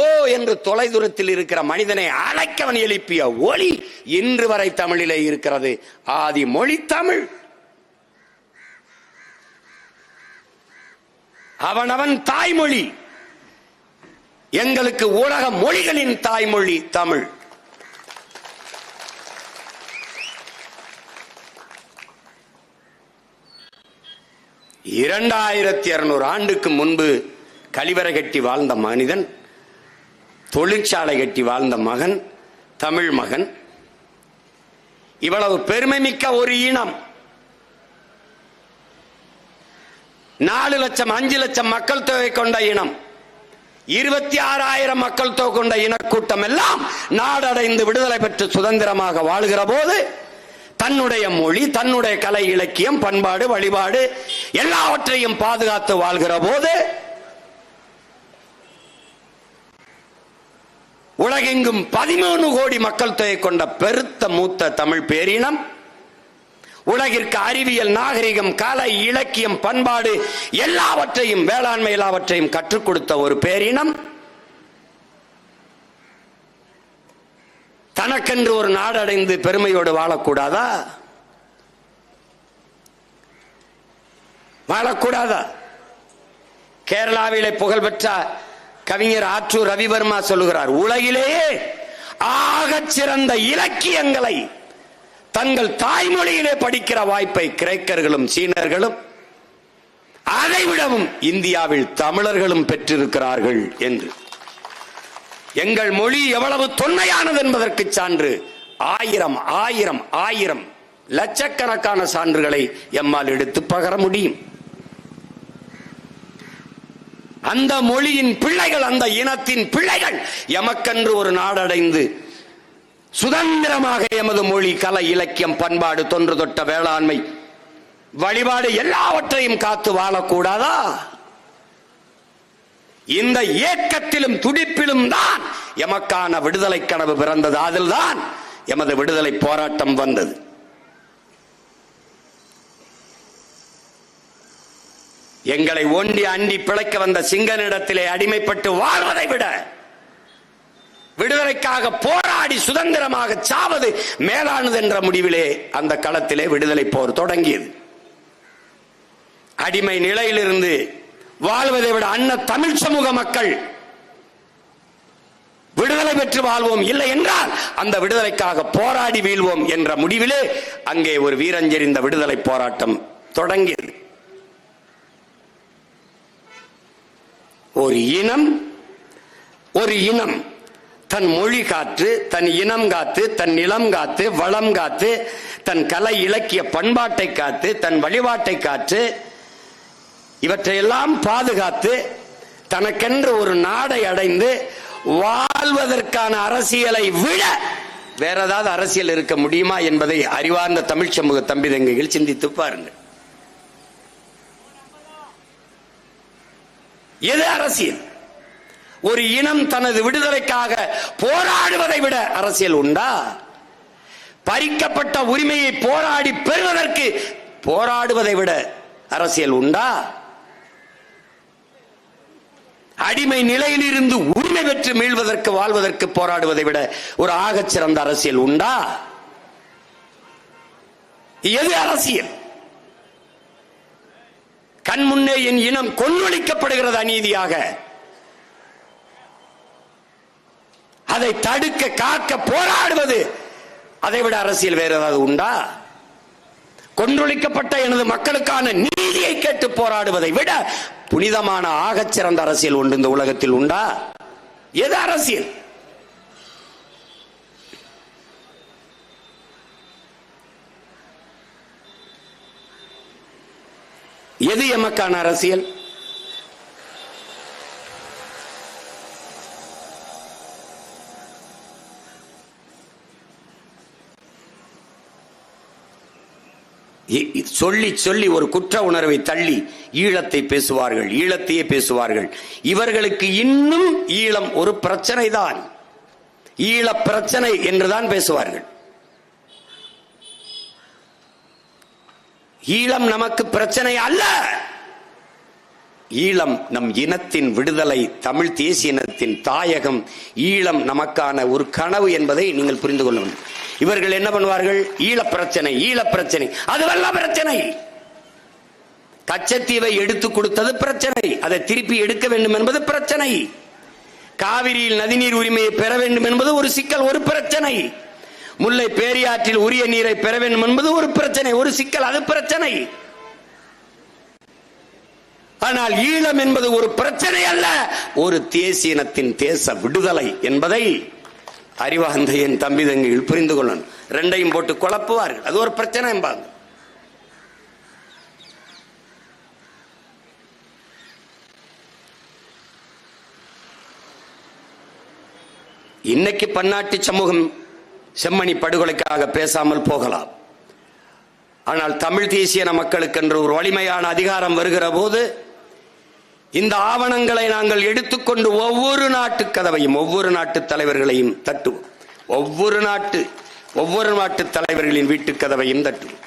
Speaker 1: ஓ என்று தொலைதூரத்தில் இருக்கிற மனிதனை அழைக்கவன் எழுப்பிய ஒலி இன்று வரை தமிழிலே இருக்கிறது. ஆதி மொழி தமிழ். அவனவன் தாய்மொழி. எங்களுக்கு உலக மொழிகளின் தாய்மொழி தமிழ். $2200 ஆண்டுக்கு முன்பு கழிவறை கட்டி வாழ்ந்த மனிதன், தொழிற்சாலை கட்டி வாழ்ந்த மகன், தமிழ் மகன், இவ்வளவு பெருமை மிக்க ஒரு இனம், 4 லட்சம் 5 லட்சம் மக்கள் தொகை கொண்ட இனம், 26,000 மக்கள் தொகை கொண்ட இனக்கூட்டம் எல்லாம் நாடடைந்து விடுதலை பெற்று சுதந்திரமாக வாழ்கிற போது தன்னுடைய மொழி, தன்னுடைய கலை, இலக்கியம், பண்பாடு, வழிபாடு எல்லாவற்றையும் பாதுகாத்து வாழ்கிற போது உலகெங்கும் 13 கோடி மக்கள் தொகை கொண்ட பெருத்த மூத்த தமிழ் பேரினம், உலகிற்கு அறிவியல், நாகரிகம், கலை, இலக்கியம், பண்பாடு எல்லாவற்றையும், வேளாண்மை எல்லாவற்றையும் கற்றுக் கொடுத்த ஒரு பேரினம் தனக்கென்று ஒரு நாடடைந்து பெருமையோடு வாழக்கூடாதா? வாழக்கூடாதா? கேரளாவிலே புகழ்பெற்ற கவிஞர் ஆற்றூர் ரவிவர்மா சொல்லுகிறார், உலகிலேயே ஆகச் சிறந்த இலக்கியங்களை தங்கள் தாய்மொழியிலே படிக்கிற வாய்ப்பை கிரேக்கர்களும் சீனர்களும் அதைவிடவும் இந்தியாவில் தமிழர்களும் பெற்றிருக்கிறார்கள் என்று. எங்கள் மொழி எவ்வளவு தொன்மையானது என்பதற்கு சான்று ஆயிரம் லட்சக்கணக்கான சான்றுகளை எம்மால் எடுத்து பகர முடியும். அந்த மொழியின் பிள்ளைகள், அந்த இனத்தின் பிள்ளைகள் எமக்கென்று ஒரு நாடடைந்து சுதந்திரமாக எமது மொழி, கலை, இலக்கியம், பண்பாடு, தொன்று தொட்ட வேளாண்மை, வழிபாடு எல்லாவற்றையும் காத்து வாழக்கூடாதா? இந்த ஏக்கத்திலும் துடிப்பிலும் தான் எமக்கான விடுதலை கனவு பிறந்தது. அதில்தான் எமது விடுதலை போராட்டம் வந்தது. எங்களை ஒண்டி அண்டி பிழைக்க வந்த சிங்கனிடத்திலே அடிமைப்பட்டு வாழ்வதை விட விடுதலைக்காக போராடி சுதந்திரமாக சாவது மேலானது என்ற முடிவிலே அந்த களத்திலே விடுதலை போர் தொடங்கியது. அடிமை நிலையிலிருந்து வாழ்வதை விட அன்ன தமிழ் சமூக மக்கள் விடுதலை பெற்று வாழ்வோம், இல்லை என்றால் அந்த விடுதலைக்காக போராடி வீழ்வோம் என்ற முடிவிலே அங்கே ஒரு வீரஞ்செறிந்த விடுதலை போராட்டம் தொடங்கியது. ஒரு இனம் தன் மொழி காத்து, தன் இனம் காத்து, தன் நிலம் காத்து, வளம் காத்து, தன் கலை, இலக்கிய, பண்பாட்டை காத்து, தன் வழிபாட்டை காத்து, இவற்றையெல்லாம் பாதுகாத்து தனக்கென்று ஒரு நாடை அடைந்து வாழ்வதற்கான அரசியலை விட வேற ஏதாவது அரசியல் இருக்க முடியுமா என்பதை அறிவார்ந்த தமிழ் சமூக தம்பி தங்கைகள் சிந்தித்து பாருங்கள். எது அரசியல்? ஒரு இனம் தனது விடுதலைக்காக போராடுவதை விட அரசியல் உண்டா? பறிக்கப்பட்ட உரிமையை போராடி பெறுவதற்கு போராடுவதை விட அரசியல் உண்டா? அடிமை நிலையில் இருந்து உரிமை பெற்று மீள்வதற்கு, வாழ்வதற்கு போராடுவதை விட ஒரு ஆகச் சிறந்த அரசியல் உண்டா? எது அரசியல்? கண்முன்னே என் இனம் கொன்றொழிக்கப்படுகிறது அநீதியாக, அதை தடுக்க, காக்க போராடுவது, அதை விட அரசியல் வேற ஏதாவது உண்டா? கொன்றொழிக்கப்பட்ட எனது மக்களுக்கான நீதியை கேட்டு போராடுவதை விட புனிதமான ஆகச் சிறந்த அரசியல் ஒன்று இந்த உலகத்தில் உண்டா? எது அரசியல்? எது எமக்கான அரசியல்? சொல்லி சொல்லி ஒரு குற்ற உணர்வை தள்ளி ஈழத்தை பேசுவார்கள், ஈழத்தையே பேசுவார்கள். இவர்களுக்கு இன்னும் ஈழம் ஒரு பிரச்சனை தான், ஈழ பிரச்சனை என்றுதான் பேசுவார்கள். ஈழம் நமக்கு பிரச்சனை அல்ல. ஈழம் நம் இனத்தின் விடுதலை, தமிழ் தேசிய இனத்தின் தாயகம். ஈழம் நமக்கான ஒரு கனவு என்பதை நீங்கள் புரிந்து கொள்ள வேண்டும். இவர்கள் என்ன பண்ணுவார்கள்? ஈழ பிரச்சனை, ஈழ பிரச்சனை, அதுவல்ல பிரச்சனை. கச்சத்தீவை எடுத்துக் கொடுத்தது பிரச்சனை, அதை திருப்பி எடுக்க வேண்டும் என்பது பிரச்சனை. காவிரியில் நதிநீர் உரிமையை பெற வேண்டும் என்பது ஒரு சிக்கல், ஒரு பிரச்சனை. முல்லை பேரியாற்றில் உரிய நீரை பெற வேண்டும் என்பது ஒரு பிரச்சனை, ஒரு சிக்கல், அது பிரச்சனை. ஆனால் ஈழம் என்பது ஒரு பிரச்சனை அல்ல, ஒரு தேசிய இனத்தின் தேச விடுதலை என்பதை அறிவார்ந்த என் தம்பி தங்கிகள் புரிந்து கொள்ளணும். ரெண்டையும் போட்டு குழப்புவார்கள். அது ஒரு பிரச்சனை என்பாங்க. இன்னைக்கு பன்னாட்டு சமூகம் செம்மணி படுகொலைக்காக பேசாமல் போகலாம். ஆனால் தமிழ் தேசிய மக்களுக்கு என்று ஒரு வலிமையான அதிகாரம் வருகிற போது இந்த ஆவணங்களை நாங்கள் எடுத்துக்கொண்டு ஒவ்வொரு நாட்டு கதவையும் ஒவ்வொரு நாட்டு தலைவர்களையும் தட்டுவோம். ஒவ்வொரு நாட்டு தலைவர்களின் வீட்டு கதவையும் தட்டுவோம்.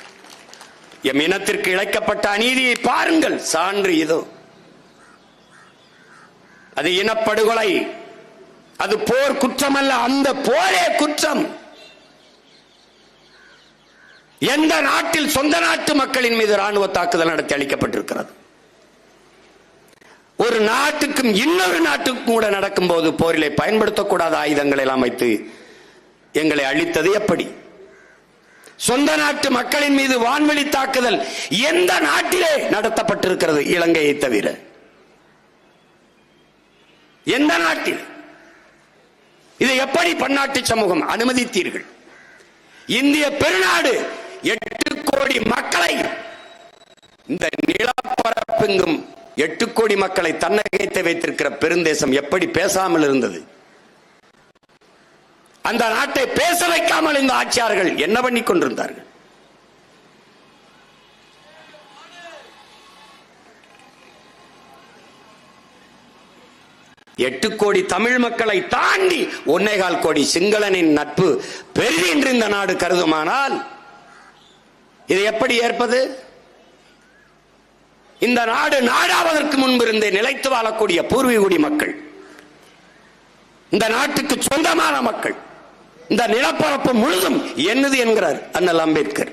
Speaker 1: எம் இனத்திற்கு இழைக்கப்பட்ட அநீதியை பாருங்கள். சான்று இதோ. அது இனப்படுகொலை. அது போர் குற்றம் அல்ல, அந்த போரே குற்றம். எந்த நாட்டில் சொந்த நாட்டு மக்களின் மீது ராணுவ தாக்குதல் நடத்தி அளிக்கப்பட்டிருக்கிறது? ஒரு நாட்டுக்கும் இன்னொரு நாட்டுக்கும் கூட நடக்கும் போது போரிலே பயன்படுத்தக்கூடாத ஆயுதங்களை எல்லாம் வைத்து எங்களை அழித்தது எப்படி? சொந்த நாட்டு மக்களின் மீது வான்வெளி தாக்குதல் எந்த நாட்டிலே நடத்தப்பட்டிருக்கிறது? இலங்கையை தவிர எந்த நாட்டில்? இதை எப்படி பன்னாட்டு சமூகம் அனுமதித்தீர்கள்? இந்திய பெருநாடு 8 கோடி மக்களை, இந்த நிலப்பரப்பெங்கும் 8 கோடி மக்களை தன்னகத்தை வைத்திருக்கிற பெருந்தேசம் எப்படி பேசாமல் இருந்தது? அந்த நாட்டை பேச வைக்காமல் இந்த ஆட்சியாளர்கள் என்ன பண்ணி கொண்டிருந்தார்கள்? எட்டு கோடி தமிழ் மக்களை தாண்டி 1.25 கோடி சிங்களனின் நட்பு பெரிது என்று இந்த நாடு கருதுமானால் இதை எப்படி ஏற்பது? இந்த நாடு நாடாவதற்கு முன்பு இருந்தே நிலைத்து வாழக்கூடிய பூர்வீகுடி மக்கள், இந்த நாட்டுக்கு சொந்தமான மக்கள், இந்த நிலப்பரப்பு முழுதும் என்னது என்கிறார் அண்ணல் அம்பேத்கர்.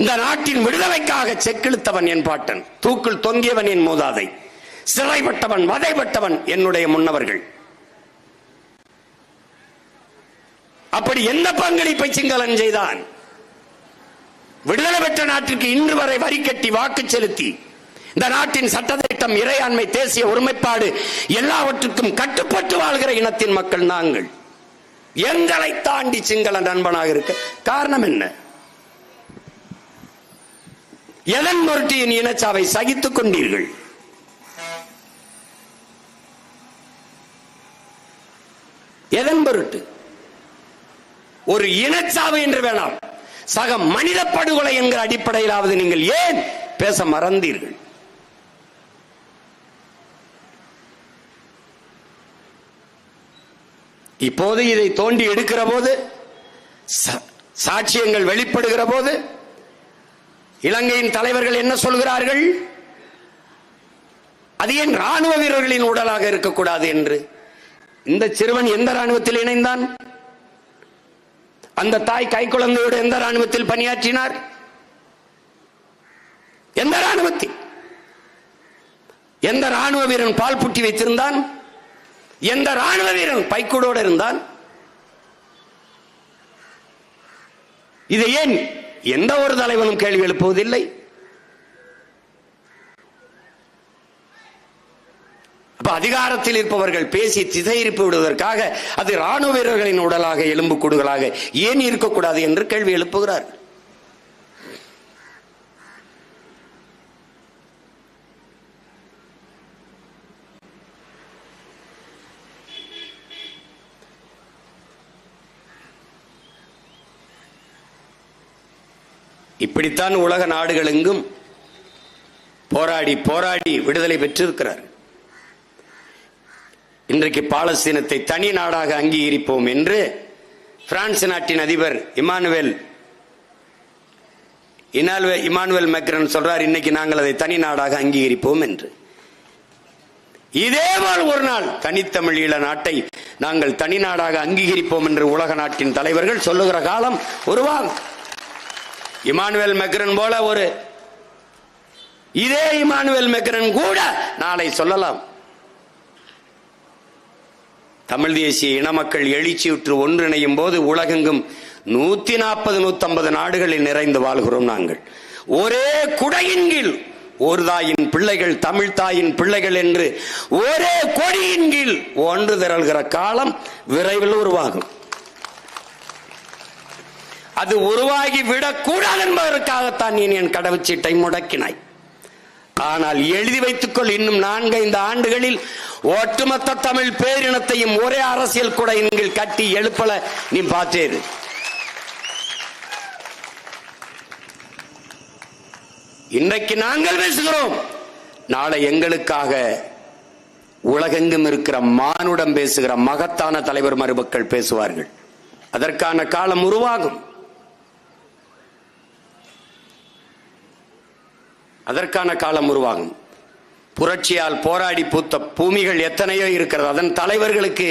Speaker 1: இந்த நாட்டின் விடுதலைக்காக செக்கிழுத்தவன் என் பாட்டன், தூக்கில் தொங்கியவன் என் மூதாதை, சிறைப்பட்டவன் வதைப்பட்டவன் என்னுடைய முன்னவர்கள். அப்படி எந்த பங்களிப்பை சிங்களன் செய்தான்? விடுதலை பெற்ற நாட்டிற்கு இன்று வரை வரி கட்டி வாக்கு செலுத்தி இந்த நாட்டின் சட்டத்திட்டம், இறையாண்மை, தேசிய ஒருமைப்பாடு எல்லாவற்றுக்கும் கட்டுப்பட்டு வாழ்கிற இனத்தின் மக்கள் நாங்கள். எங்களை தாண்டி சிங்கள நண்பனாக இருக்க காரணம் என்ன? எதன் பொருட்டு என் இனச்சாவை சகித்துக் கொண்டீர்கள்? எதன் பொருட்டு? ஒரு இனச்சாவு என்று வேணாம், சக மனித படுகொலை என்கிற அடிப்படையிலாவது நீங்கள் ஏன் பேச மறந்தீர்கள்? இப்போது இதை தோண்டி எடுக்கிற போது, சாட்சியங்கள் வெளிப்படுகிற போது இலங்கையின் தலைவர்கள் என்ன சொல்கிறார்கள்? அது ஏன் ராணுவ வீரர்களின் உடலாக இருக்கக்கூடாது என்று. இந்த சிறுவன் எந்த ராணுவத்தில் இணைந்தான்? அந்த தாய் கை குழந்தையோடு எந்த ராணுவத்தில் பணியாற்றினார்? எந்த ராணுவத்தில்? எந்த ராணுவ வீரன் பால் புட்டி வைத்திருந்தான்? எந்த ராணுவ வீரன் பைக்கூடோடு இருந்தான்? இதை ஏன் எந்த ஒரு தலைவனும் கேள்வி எழுப்புவதில்லை? அதிகாரத்தில் இருப்பவர்கள் பேசி திசையிருப்பு விடுவதற்காக அது ராணுவ வீரர்களின் உடலாக, எலும்பு கூடுகளாக ஏன் இருக்கக்கூடாது என்று கேள்வி எழுப்புகிறார். இப்படித்தான் உலக நாடுகள் எங்கும் போராடி போராடி விடுதலை பெற்றிருக்கிறார். இன்றைக்கு பாலஸ்தீனத்தை தனி நாடாக அங்கீகரிப்போம் என்று பிரான்ஸ் நாட்டின் அதிபர் இமானுவேல் மேக்ரான் சொல்றார். இன்னைக்கு நாங்கள் அதை தனி நாடாக அங்கீகரிப்போம் என்று. இதேபோல் ஒரு நாள் தனித்தமிழ் ஈழ நாட்டை நாங்கள் தனி நாடாக அங்கீகரிப்போம் என்று உலக நாட்டின் தலைவர்கள் சொல்லுகிற காலம் உருவாகும். இமானுவேல் மேக்ரான் போல இதே இமானுவேல் மேக்ரான் கூட நாளை சொல்லலாம், தமிழ் தேசிய இன மக்கள் எழுச்சியுற்று ஒன்றிணையும் போது உலகெங்கும் 140-150 நாடுகளில் நிறைந்து வாழ்கிறோம் நாங்கள். ஒரே குடையின் கீழ் ஒரு தாயின் பிள்ளைகள், தமிழ் தாயின் பிள்ளைகள் என்று ஒரே கொடியின் கீழ் ஒன்று திரள்கிற காலம் விரைவில் உருவாகும். அது உருவாகி விடக்கூடாது என்பதற்காகத்தான் நீ என் கடவுச்சீட்டை முடக்கினாய். ஆனால் எழுதி வைத்துக்கொள், இன்னும் 4-5 ஆண்டுகளில் ஒட்டுமொத்த தமிழ் பேரினத்தையும் ஒரே அரசியல் கூட நீங்கள் கட்டி எழுப்பல நீ பார்த்தேரு. இன்றைக்கு நாங்கள் பேசுகிறோம், நாளை எங்களுக்காக உலகெங்கும் இருக்கிற மானுடம் பேசுகிற மகத்தான தலைவர் மருமக்கள் பேசுவார்கள். அதற்கான காலம் உருவாகும். அதற்கான காலம் உருவாகும். புரட்சியால் போராடி பூத்த பூமிகள் எத்தனையோ இருக்கிறது. அதன் தலைவர்களுக்கு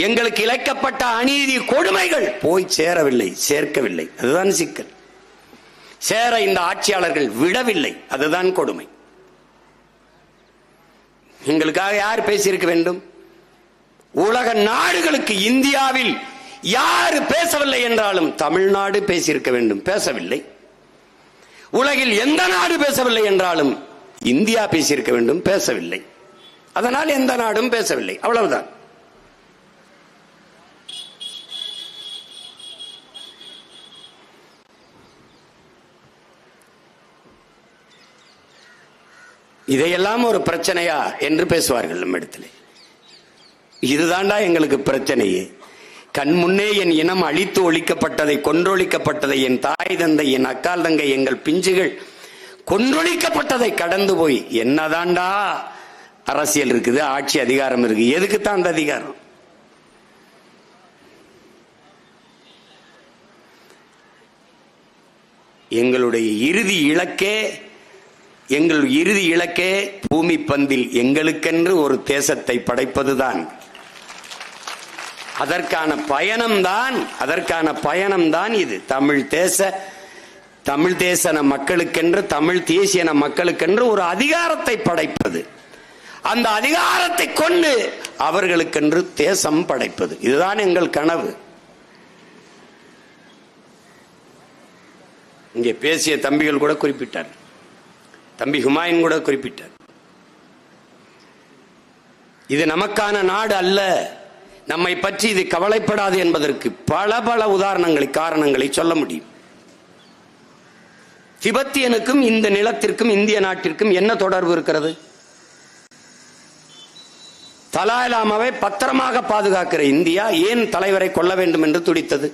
Speaker 1: எங்களுக்கு இழைக்கப்பட்ட அநீதி கொடுமைகள் போய் சேரவில்லை, சேர்க்கவில்லை. அதுதான் சிக்கல். சேர இந்த ஆட்சியாளர்கள் விடவில்லை, அதுதான் கொடுமை. எங்களுக்காக யார் பேசியிருக்க வேண்டும்? உலக நாடுகளுக்கு இந்தியாவில் யார் பேசவில்லை என்றாலும் தமிழ்நாடு பேசியிருக்க வேண்டும், பேசவில்லை. உலகில் எந்த நாடு பேசவில்லை என்றாலும் இந்தியா பேசியிருக்க வேண்டும், பேசவில்லை. அதனால் எந்த நாடும் பேசவில்லை, அவ்வளவுதான். இதையெல்லாம் ஒரு பிரச்சனையா என்று பேசுவார்கள் நம்மிடத்தில். இதுதான்டா எங்களுக்கு பிரச்சனையே. கண் முன்னே என் இனம் அழித்து ஒழிக்கப்பட்டதை, கொன்றொழிக்கப்பட்டதை, என் தாய் தந்தை, என் அக்கால் தங்கை, எங்கள் பிஞ்சுகள் கொன்றொழிக்கப்பட்டதை கடந்து போய் என்னதான்டா அரசியல் இருக்குது, ஆட்சி அதிகாரம் இருக்கு? எதுக்குத்தான் அந்த அதிகாரம்? எங்களுடைய இறுதி இலக்கே பூமி பந்தில் எங்களுக்கென்று ஒரு தேசத்தை படைப்பதுதான். அதற்கான பயணம்தான் இது. தமிழ் தேச மக்களுக்கென்று, தமிழ் தேசிய மக்களுக்கென்று ஒரு அதிகாரத்தை படைப்பது, அந்த அதிகாரத்தை கொண்டு அவர்களுக்கென்று தேசம் படைப்பது, இதுதான் எங்கள் கனவு. இங்கே பேசிய தம்பிகள் கூட குறிப்பிட்டார், தம்பி ஹுமாயூன் கூட குறிப்பிட்டார், இது நமக்கான நாடு அல்ல, நம்மை பற்றி இது கவலைப்படாது என்பதற்கு பல உதாரணங்களை, காரணங்களை சொல்ல முடியும். திபெத்தியனுக்கும் இந்த நிலத்திற்கும் இந்திய நாட்டிற்கும் என்ன தொடர்பு இருக்கிறது? தலாய் லாமாவை பத்திரமாக பாதுகாக்கிற இந்தியா ஏன் தலைவரை கொல்ல வேண்டும் என்று துடித்தது?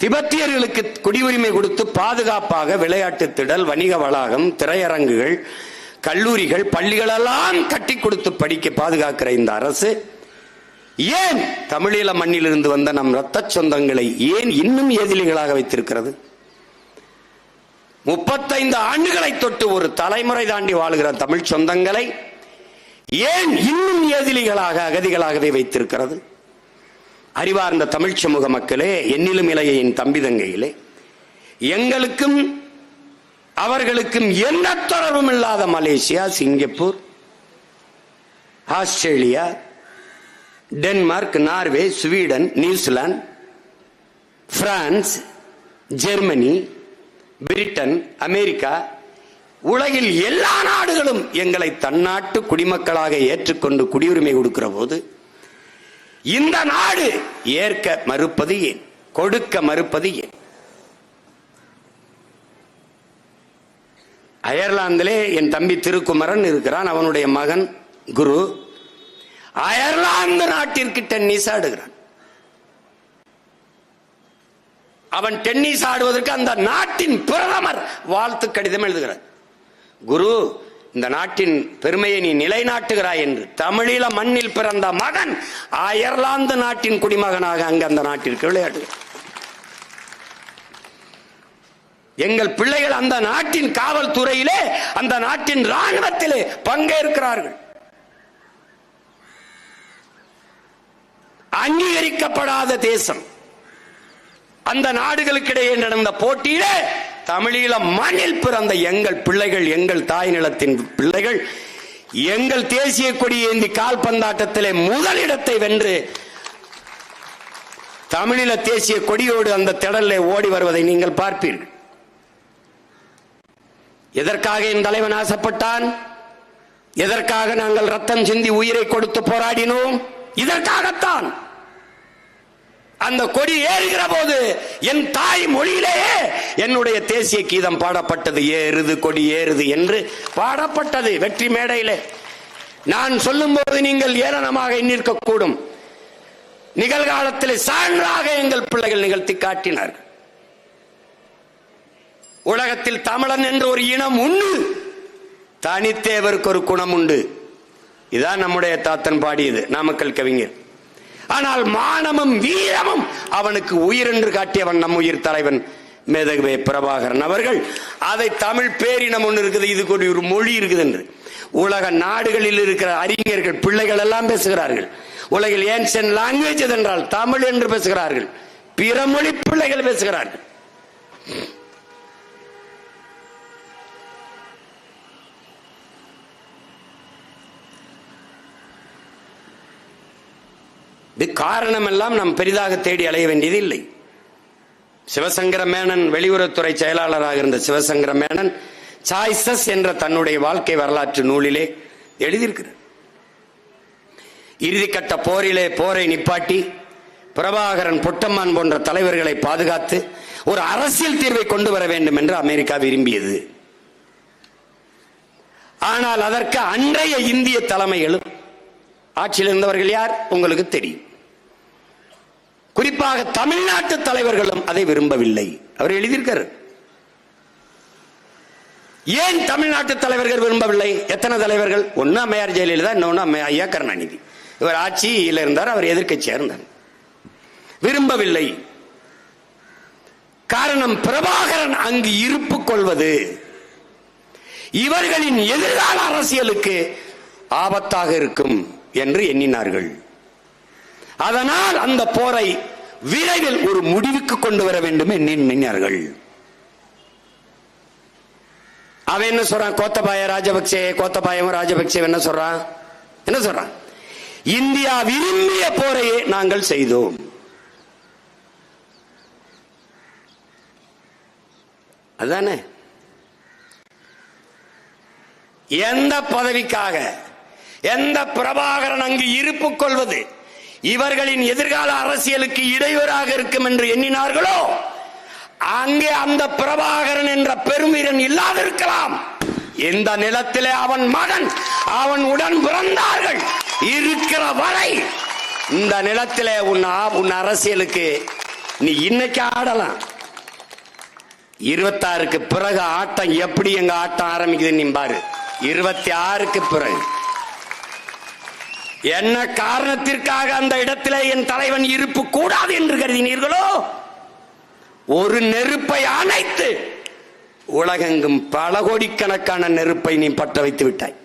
Speaker 1: திபெத்தியர்களுக்கு குடியுரிமை கொடுத்து பாதுகாப்பாக விளையாட்டு திடல், வணிக வளாகம், திரையரங்குகள், கல்லூரிகள், பள்ளிகளெல்லாம் கட்டி கொடுத்து படிக்க பாதுகாக்கிற இந்த அரசு ஏன் தமிழீழ மண்ணிலிருந்து வந்த நம் இரத்த சொந்தங்களை ஏன் இன்னும் ஏதிலிகளாக வைத்திருக்கிறது? 35 ஆண்டுகளை தொட்டு ஒரு தலைமுறை தாண்டி வாழுகிற தமிழ் சொந்தங்களை ஏன் இன்னும் ஏதிலிகளாக, அகதிகளாகவே வைத்திருக்கிறது? அறிவார்ந்த தமிழ் சமூக மக்களே, என்னிலும் இளையின் தம்பி தங்கையிலே, எங்களுக்கும் அவர்களுக்கும் எந்த தொடர்பும் இல்லாத Malaysia, Singapore, Australia, Denmark, Norway, Sweden, New Zealand, France, Germany, Britain, America, உலகில் எல்லா நாடுகளும் எங்களை தன்னாட்டு குடிமக்களாக ஏற்றுக்கொண்டு குடியுரிமை கொடுக்கிற போது இந்த நாடு ஏற்க மறுப்பது ஏன்? கொடுக்க மறுப்பது ஏன்? அயர்லாந்திலே என் தம்பி திருக்குமரன் இருக்கிறான், அவனுடைய மகன் குரு அயர்லாந்து நாட்டிற்கு டென்னிஸ் ஆடுகிறான். அவன் டென்னிஸ் ஆடுவதற்கு அந்த நாட்டின் பிரதமர் வாழ்த்து கடிதம் எழுதுகிறார். குரு, இந்த நாட்டின் பெருமையை நீ நிலைநாட்டுகிறாய் என்று. தமிழீழ மண்ணில் பிறந்த மகன் அயர்லாந்து நாட்டின் குடிமகனாக அங்கு அந்த நாட்டிற்கு விளையாடுகிறார். எங்கள் பிள்ளைகள் அந்த நாட்டின் காவல்துறையிலே, அந்த நாட்டின் ராணுவத்திலே பங்கேற்கிறார்கள். அங்கீகரிக்கப்படாத தேசம். அந்த நாடுகளுக்கிடையே நடந்த போட்டியிலே தமிழீழ மண்ணில் பிறந்த எங்கள் பிள்ளைகள், எங்கள் தாய் நிலத்தின் பிள்ளைகள், எங்கள் தேசிய கொடி ஏந்தி கால்பந்தாட்டத்திலே முதலிடத்தை வென்று தமிழீழ தேசிய கொடியோடு அந்த திடலில் ஓடி வருவதை நீங்கள் பார்ப்பீர்கள். எதற்காக என் தலைவன் ஆசைப்பட்டான்? எதற்காக நாங்கள் ரத்தம் சிந்தி உயிரை கொடுத்து போராடினோம்? இதற்காகத்தான். அந்த கொடி ஏறுகிற போது என் தாய் மொழியிலேயே என்னுடைய தேசிய கீதம் பாடப்பட்டது. ஏறுது கொடி ஏறுது என்று பாடப்பட்டது வெற்றி மேடையிலே. நான் சொல்லும் போது நீங்கள் ஏளனமாக எண்ணிருக்க கூடும். நிகழ்காலத்தில் சான்றாக எங்கள் பிள்ளைகள் நிகழ்த்தி காட்டினார்கள். உலகத்தில் தமிழன் என்ற ஒரு இனம் உண்டு, தனித்தேவருக்கு ஒரு குணம் உண்டு. இதான் நம்முடைய தாத்தன் பாடியது, நாமக்கல் கவிஞர். ஆனால் மானமும் வீரமும் அவனுக்கு உயிர் என்று காட்டியவன் நம் உயிர் தலைவன் மேதகவே பிரபாகரன் அவர்கள். அதை தமிழ் பேரினம் ஒன்று இருக்குது, இதுக்கு ஒரு மொழி இருக்குது என்று உலக நாடுகளில் இருக்கிற அறிஞர்கள் பிள்ளைகள் எல்லாம் பேசுகிறார்கள். உலகில் ஏன்ஷியன்ட் லாங்குவேஜ் என்றால் தமிழ் என்று பேசுகிறார்கள். பிற மொழி பிள்ளைகள் பேசுகிறார்கள். இது காரணம் எல்லாம் நாம் பெரிதாக தேடி அலைய வேண்டியது இல்லை. சிவசங்கர மேனன், வெளியுறவுத்துறை செயலாளராக இருந்த சிவசங்கர மேனன் சாய்ஸஸ் என்ற தன்னுடைய வாழ்க்கை வரலாற்று நூலிலே எழுதியிருக்கிறார். இறுதிக்கட்ட போரிலே போரை நிப்பாட்டி பிரபாகரன், பொட்டம்மான் போன்ற தலைவர்களை பாதுகாத்து ஒரு அரசியல் தீர்வை கொண்டு வர வேண்டும் என்று அமெரிக்கா விரும்பியது. ஆனால் அதற்கு அன்றைய இந்திய தலைமைகளும் ஆட்சியில் இருந்தவர்கள் யார் உங்களுக்கு தெரியும். குறிப்பாக தமிழ்நாட்டு தலைவர்களும் அதை விரும்பவில்லை. அவர் எழுதியிருக்கார். ஏன் தமிழ்நாட்டு தலைவர்கள் விரும்பவில்லை? எத்தனை தலைவர்கள்? ஒன்னு அம்மையார் ஜெயலலிதா, இன்னொன்னு ஐயா கருணாநிதி. இவர் ஆட்சியில் இருந்தார், அவர் எதிர்க்கட்சியா இருந்தார். விரும்பவில்லை. காரணம், பிரபாகரன் அங்கு இருப்பு கொள்வது இவர்களின் எதிர்கால அரசியலுக்கு ஆபத்தாக இருக்கும் என்று எண்ணினார்கள். அதனால் அந்த போரை விரைவில் ஒரு முடிவுக்கு கொண்டு வர வேண்டும் என்று எண்ணினார்கள். அவன் என்ன சொல்றான்? கோத்தபாய ராஜபக்சே, கோத்தபாயம் ராஜபக்சே என்ன சொல்றான்? என்ன சொல்றான்? இந்தியா விரும்பிய போரையே நாங்கள் செய்தோம். அதானே? எந்த பதவிக்காக, எந்த பிரபாகரன் அங்கு இருப்பு கொள்வது இவர்களின் எதிர்கால அரசியலுக்கு இடையூறாக இருக்கும் என்று எண்ணினார்களோ, அங்கே அந்த பிரபாகரன் என்ற பெருமிரன் இல்லாதிருக்கலாம். இந்த நிலத்திலே அவன் மகன், அவன் உடன் பிறந்தார்கள் இருக்கிற வரை இந்த நிலத்திலே உன் அரசியலுக்கு நீ இன்னைக்கு ஆடலாம். 26க்கு பிறகு ஆட்டம் எப்படி எங்க ஆட்டம் ஆரம்பிக்குது நீ பாரு. 26க்கு பிறகு என்ன காரணத்திற்காக அந்த இடத்திலே என் தலைவன் இருப்பு கூடாது என்று கருதினீர்களோ, ஒரு நெருப்பை அணைத்து உலகெங்கும் பல கோடிக்கணக்கான நெருப்பை நீ பற்ற வைத்து விட்டாய்.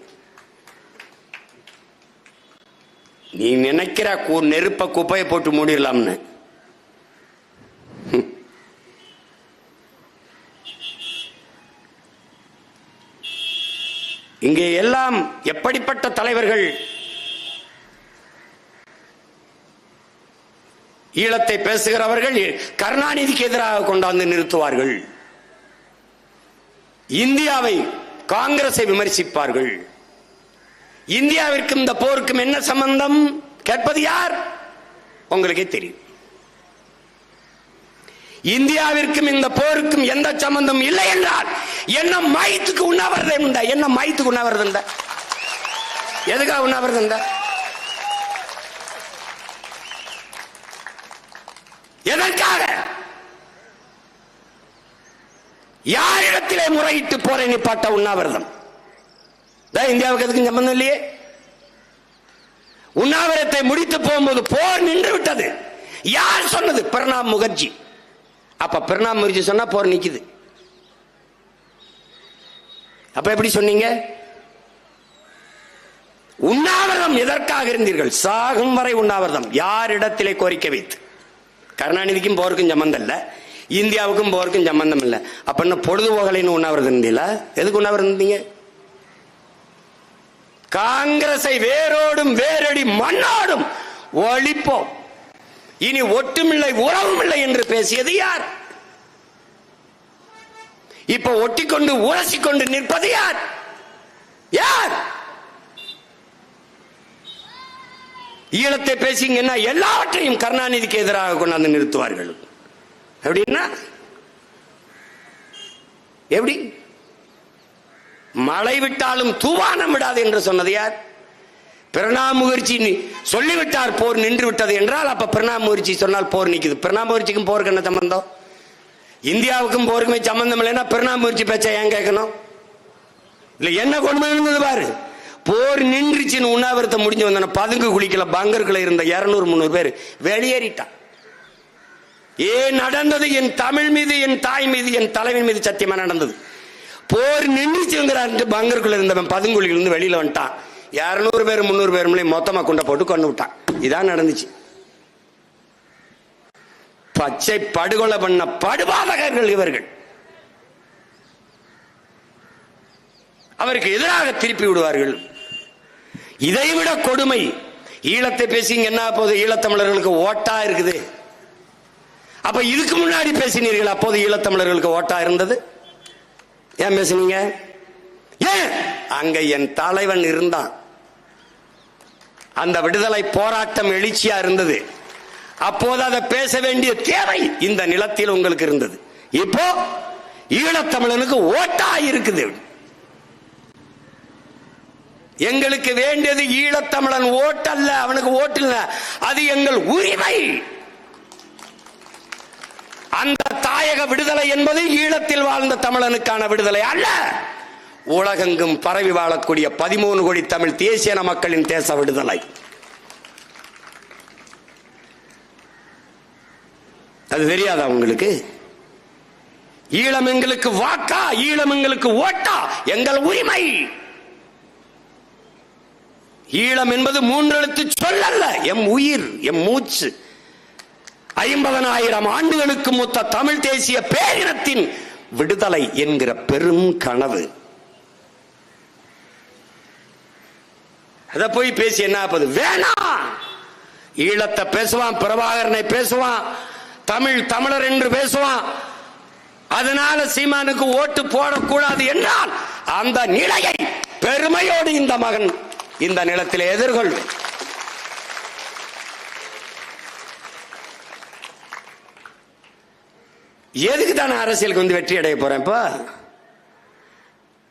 Speaker 1: நீ நினைக்கிற நெருப்பை குப்பையை போட்டு மூடிடலாம்னு. இங்கே எல்லாம் எப்படிப்பட்ட தலைவர்கள் ஈழத்தை பேசுகிறவர்கள் கருணாநிதிக்கு எதிராக கொண்டாந்து நிறுத்துவார்கள். இந்தியாவை, காங்கிரஸை விமர்சிப்பார்கள். இந்தியாவிற்கும் இந்த போருக்கும் என்ன சம்பந்தம் கேட்பது யார்? உங்களுக்கே தெரியும். இந்தியாவிற்கும் இந்த போருக்கும் எந்த சம்பந்தம் இல்லை என்றால் என்ன மயத்துக்கு உண்ணாவிரதம் உண்டா? என்ன மயத்துக்கு உண்ணாவிரதம் உண்டா? எதுக்காக உண்ணாவிரதம் உண்டா? எதற்காக? யாரிடத்திலே முறையிட்டு போரை நிப்பாட்ட உண்ணாவிரதம்? இந்தியாவுக்கு எதுக்கும் சம்பந்தம் இல்லையே. உண்ணாவிரத்தை முடித்து போகும்போது போர் நின்று விட்டது. யார் சொன்னது? பிரணாப் முகர்ஜி. அப்ப பிரணாப் முகர்ஜி சொன்னா போர் நிக்குது. அப்ப எப்படி சொன்னீங்க? உண்ணாவிரதம் எதற்காக இருந்தீர்கள்? சாகும் வரை உண்ணாவிரதம். யாரிடத்திலே கோரிக்கை வைத்து? கருணாநிதிக்கும் போருக்கும் சம்பந்தம் இல்ல, இந்தியாவுக்கும் போருக்கும் சம்பந்தம் இல்ல. அப்ப என்ன பொழுதுபோகலைன்னு உண்ணாவிரதம் இருந்தீங்களா? எதுக்கு உண்ணாவிரதம் இருந்தீங்க? காங்கிரஸை வேரோடும் வேரடி மண்ணோடும் ஒழிப்போம். இனி ஒட்டுமில்லை உறவும் இல்லை என்று பேசியது யார்? இப்ப ஒட்டிக்கொண்டு உரசிக்கொண்டு நிற்பது யார்? யார்? ஈழத்தை பேசிங்கன்னா எல்லாவற்றையும் கருணாநிதிக்கு எதிராக கொண்டாந்து நிறுத்துவார்கள். எப்படின்னா எப்படி? மழை விட்டாலும் தூவானம் விடாது என்று சொன்னது யார்? பிரணாப் முகர்ஜி சொல்லிவிட்டார் போர் நின்று விட்டது என்றால் அப்ப பிரணாப் முகர்ஜி சொன்னால் போர் நிக்குது. பிரணாப் முகர்ஜிக்கும் போருக்கு என்ன சம்பந்தம்? இந்தியாவுக்கும் போருக்குமே சம்பந்தம் இல்லைன்னா பிரணாப் முகர்ஜி பேச்ச ஏன் கேட்கணும்? இல்ல என்ன கொடுமை இருந்தது பாரு. போர் நின்றுச்சுன்னு உண்ணாவிரத்தை முடிஞ்சு வந்தன பதுங்கு குளிக்கல பங்கருக்குள்ள இருந்த 200-300 பேர் வெளியேறிட்டான். ஏன் நடந்தது? என் தமிழ் மீது, என் தாய் மீது, என் தலைவன் மீது சத்தியமா நடந்தது. போர் நின்றுச்சுங்கிறாரு பங்கருக்குள்ள இருந்தவன் பதுங்குழியில இருந்து வெளியில வந்துட்டான். 200 பேர் 300 பேர் மொத்தமா கொண்ட போட்டு கொண்டு விட்டான். இதான் நடந்துச்சு. பச்சை படுகொலை பண்ண படுபாதகர்கள் இவர்கள். அவருக்கு எதிராக திருப்பி விடுவார்கள். இதைவிட கொடுமை. ஈழத்தை பேசிங்க என்ன போது? ஈழத்தமிழர்களுக்கு ஓட்டா இருக்குது. அப்ப இதுக்கு முன்னாடி பேசினீர்கள், அப்போது ஈழத்தமிழர்களுக்கு ஓட்டா இருந்தது. ஏன் பேசினீங்க? ஏன்? அங்க என் தலைவன் இருந்தான். அந்த விடுதலை போராட்டம் எழுச்சியா இருந்தது. அப்போது அதை பேச வேண்டிய தேவை இந்த நிலத்தில் உங்களுக்கு இருந்தது. இப்போ ஈழத்தமிழனுக்கு ஓட்டா இருக்குது. எங்களுக்கு வேண்டியது ஈழத்தமிழன் ஓட்டு அல்ல, அவனுக்கு ஓட்டு இல்ல, அது எங்கள் உரிமை. அந்த தாயக விடுதலை என்பது ஈழத்தில் வாழ்ந்த தமிழனுக்கான விடுதலை அல்ல, உலகெங்கும் பரவி வாழக்கூடிய 13 கோடி தமிழ் தேசிய மக்களின் தேச விடுதலை. அது தெரியாதா உங்களுக்கு? ஈழம் எங்களுக்கு வாக்கா, ஈழம் எங்களுக்கு ஓட்டா, எங்கள் உரிமை. ஈழம் என்பது 3 எழுத்து சொல்லல்ல, எம் உயிர், எம் மூச்சு. 50,000 ஆண்டுகளுக்கு மூத்த தமிழ் தேசிய பேரினத்தின் விடுதலை என்கிற பெரும் கனவு. அத போய் பேசி என்ன ஆகுது? வேணாம். ஈழத்தை பேசுவான், பிரபாகரனை பேசுவான், தமிழர் என்று பேசுவான். அதனால சீமானுக்கு ஓட்டு போடக்கூடாது என்றால் அந்த நிலையை பெருமையோடு இந்த மகன் இந்த நிலத்தில் எதிர்கொள்வேன். எதுக்கு தான் அரசியலுக்கு வந்து வெற்றி அடைய போறேன்? இப்ப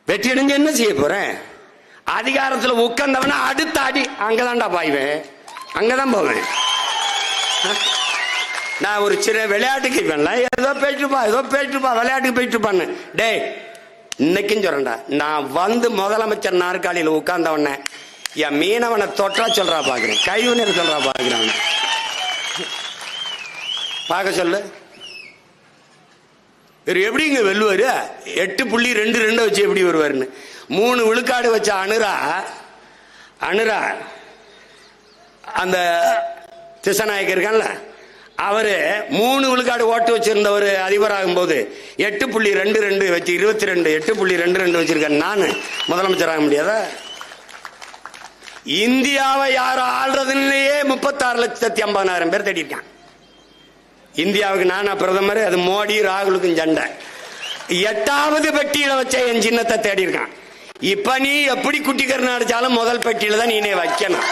Speaker 1: வெற்றி அடைஞ்சு என்ன செய்ய போறேன்? அதிகாரத்தில் உட்கார்ந்தவன அடுத்த அடி அங்கதான்டா பாய்வேன், அங்கதான் போவேன். நான் ஒரு சின்ன விளையாட்டுக்கு ஏதோ பேசிட்டுப்பா விளையாட்டுக்கு போயிட்டு இருப்பான்னு. டே இன்னைக்கும் சொல்றேன்டா, நான் வந்து முதலமைச்சர் நாற்காலியில் உட்கார்ந்தவன என் மீனவனை தொற்றா சொல்றா பாக்குறேன், கைவினர் சொல்றா பாக்குறேன். பார்க்க சொல்லு. எப்படிங்க வெல்லுவாரு? 8.22 வச்சு எப்படி வருவாருன்னு 3 விழுக்காடு வச்ச அனுரா அந்த திசநாயக்கர் இருக்கான்ல, அவரு 3 விழுக்காடு ஓட்டு வச்சிருந்த ஒரு அதிபராகும் போது 8.22 வச்சு 22 8.22 வச்சிருக்கேன். நான் முதலமைச்சர் ஆக முடியாதா? இந்தியாவை யாரும் ஆள்றதுலயே 36,50,000 பேர் தேடிருக்கான். இந்தியாவுக்கு நானா பிரதமர், அது மோடி ராகுலுக்கும் சண்டை. 8வது பெட்டியில வச்ச என் சின்னத்தை தேடி இருக்கான். இப்ப நீ எப்படி குட்டிக்கரணை அடிச்சாலும் முதல் பெட்டியில தான் நீனே வைக்கணும்.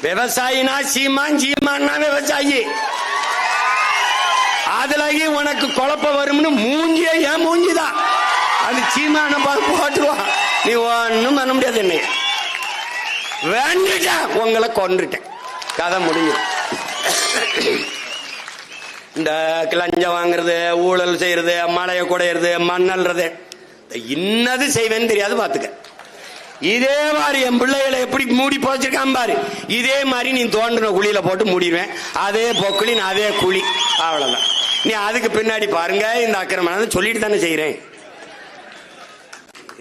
Speaker 1: விவசாயினா சீமான், சீமான்னா விவசாயி. அதுலயே உனக்கு குழப்பம் வரும்னு மூஞ்சியே ஏன் மூஞ்சிதான் அது சீமான போட்டுருவான். நீ ஒன்னும் பண்ண முடியாது. என்னைய வேண்டிட்ட உங்களை கொன்றுட்டேன், கதை முடிஞ்சு. இந்த லஞ்சம் வாங்குறது, ஊழல் செய்யறது, மழையை குடையிறது, மண்ணல்றது, இன்னது செய்வேன்னு தெரியாது பாத்துக்க. இதே மாதிரி என் பிள்ளைகளை எப்படி மூடி போச்சிருக்கான் பாரு, இதே மாதிரி நீ தோண்டின குழியில போட்டு மூடிடுவேன். அதே பொக்குளின் அதே குழி, அவ்வளவுதான். நீ அதுக்கு பின்னாடி பாருங்க இந்த அக்கிரமம் சொல்லிட்டு தானே செய்யறேன்.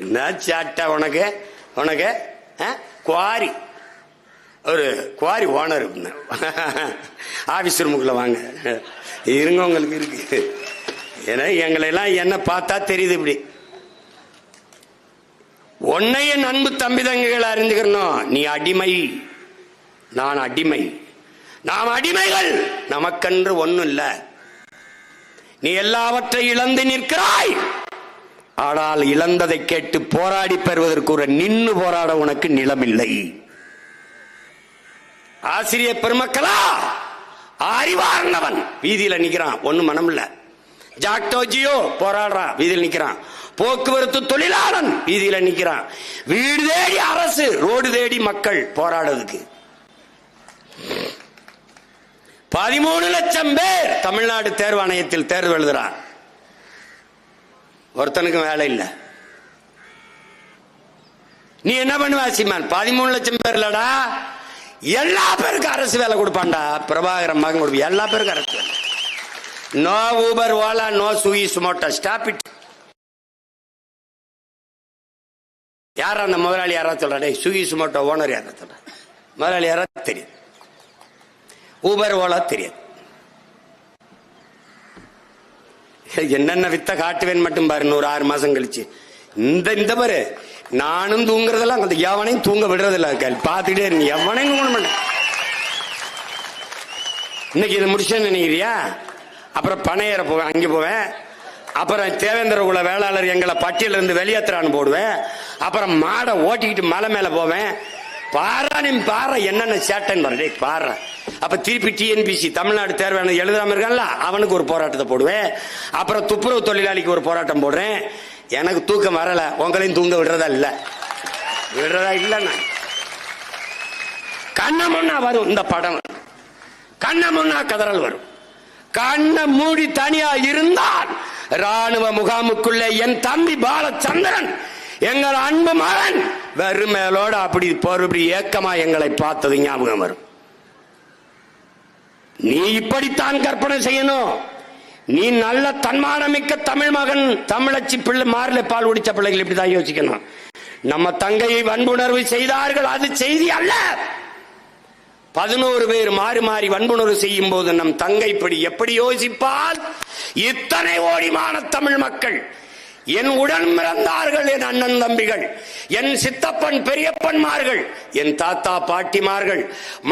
Speaker 1: என்ன சாட்டா உனக்கு உனக்கு குவாரி, ஒரு குவாரி ஓனர் ஆபீஸ் ரூமுக்குள்ள வாங்க இருங்க, உங்களுக்கு இருக்கு. ஏன்னா எங்களை எல்லாம் என்ன பார்த்தா தெரியுது. இப்படி உன்னைய அன்பு தம்பி தங்கைகள் அறிந்துக்கணும். நீ அடிமை, நான் அடிமை, நாம் அடிமைகள். நமக்கென்று ஒண்ணும் இல்ல. நீ எல்லாவற்றை இழந்து நிற்கிறாய். ஆனால் இழந்ததை கேட்டு போராடி பெறுவதற்கு ஒரு நின்னு போராட உனக்கு நிலம் இல்லை. ஆசிரியர் பெருமக்களா, அறிவார்ந்தவன் வீதியில நிக்கிறான், ஒண்ணு மனம் இல்ல. ஜாக்டோஜியோ போராடுறான், வீதியில் நிக்கிறான். போக்குவரத்து தொழிலாளன் வீதியில நிக்கிறான். வீடு தேடி அரசு, ரோடு தேடி மக்கள் போராடுறதுக்கு 13 லட்சம் பேர் தமிழ்நாடு தேர்வாணையத்தில் தேர்வு எழுதுறான். ஒருத்தனுக்கும் வேலை இல்ல. நீ என்ன பண்ணுவ சீமான்? 13 லட்சம் பேர் இல்லடா, எல்லா பேருக்கும் அரசு வேலை கொடுப்பான்டா. பிரபாகரன் மகன் கொடுப்ப எல்லா பேருக்கும் அரசு வேலை. No Uber, Ola, no Swiggy, Zomato, stop it. யாரா அந்த முதலாளி? யாரா சொல்ற? சுகி சுமோட்டோ ஓனர் யாரா சொல்ற? முதலாளி யாரா தெரியும். ஊபர் ஓலா தெரியாது. என்னென்ன வித்த காட்டுவேன் மட்டும் பாரு. 6 மாசம் கழிச்சு இந்த பாரு, நானும் தூங்குறதெல்லாம் அந்த எவனையும் தூங்க விடுறதில்ல. பாத்துட்டே இருங்க, எவனையும் தூங்க மாட்டேன். இன்னைக்கு இதை முடிச்சேன்னு நினைக்கிறியா? அப்புறம் பனையேற போவேன், அங்கே போவேன். அப்புறம் தேவேந்திர குல வேளாளர் எங்களை பட்டியல இருந்து வெளியேற்றான்னு போடுவேன். அப்புறம் மாடை ஓட்டிக்கிட்டு மலை மேல போவேன். பாரா என்னென்ன சேட்டன் பாரு, பாரு. அப்ப திருப்பி டிஎன்பிசி தமிழ்நாடு தேர்வான எழுதாம இருக்கான்ல, அவனுக்கு ஒரு போராட்டத்தை போடுவேன். அப்புறம் துப்புரவு தொழிலாளிக்கு ஒரு போராட்டம் போடுறேன். எனக்கு தூக்கம் வரல, உங்களையும் தூங்க விடுறதா இல்ல, விடுறதா இல்ல. நான் கண்ண முன்னா வரும் இந்த படம், கண்ண முன்னா கதறல் வரும். கண்ண மூடி தனியா இருந்தால் ராணுவ முகாமுக்குள்ளே என் தம்பி பாலச்சந்திரன், எங்கள் அன்பு மகன், வெறுமேலோடு அப்படி பொறுப்படி ஏக்கமா எங்களை பார்த்தது ஞாபகம் வரும். நீ இப்படித்தான் கற்பனை செய்யணும். நீ நல்ல தன்மானமிக்க தமிழ் மகன், தமிழச்சி பிள்ளை, மார்ல பால் குடிச்ச பிள்ளைகள் இப்படிதான் யோசிக்கணும். நம்ம தங்கையை வன்புணர்வு செய்தார்கள், அது செய்தி அல்ல. 11 பேர் மாறி மாறி வன்புணர்வு செய்யும் போது நம் தங்கை எப்படி யோசிப்பால்? இத்தனை ஓடிமான தமிழ் மக்கள், என் உடன் பிறந்தார்கள், என் அண்ணன் தம்பிகள், என் சித்தப்பன் பெரியப்பன்மார்கள், என் தாத்தா பாட்டிமார்கள்,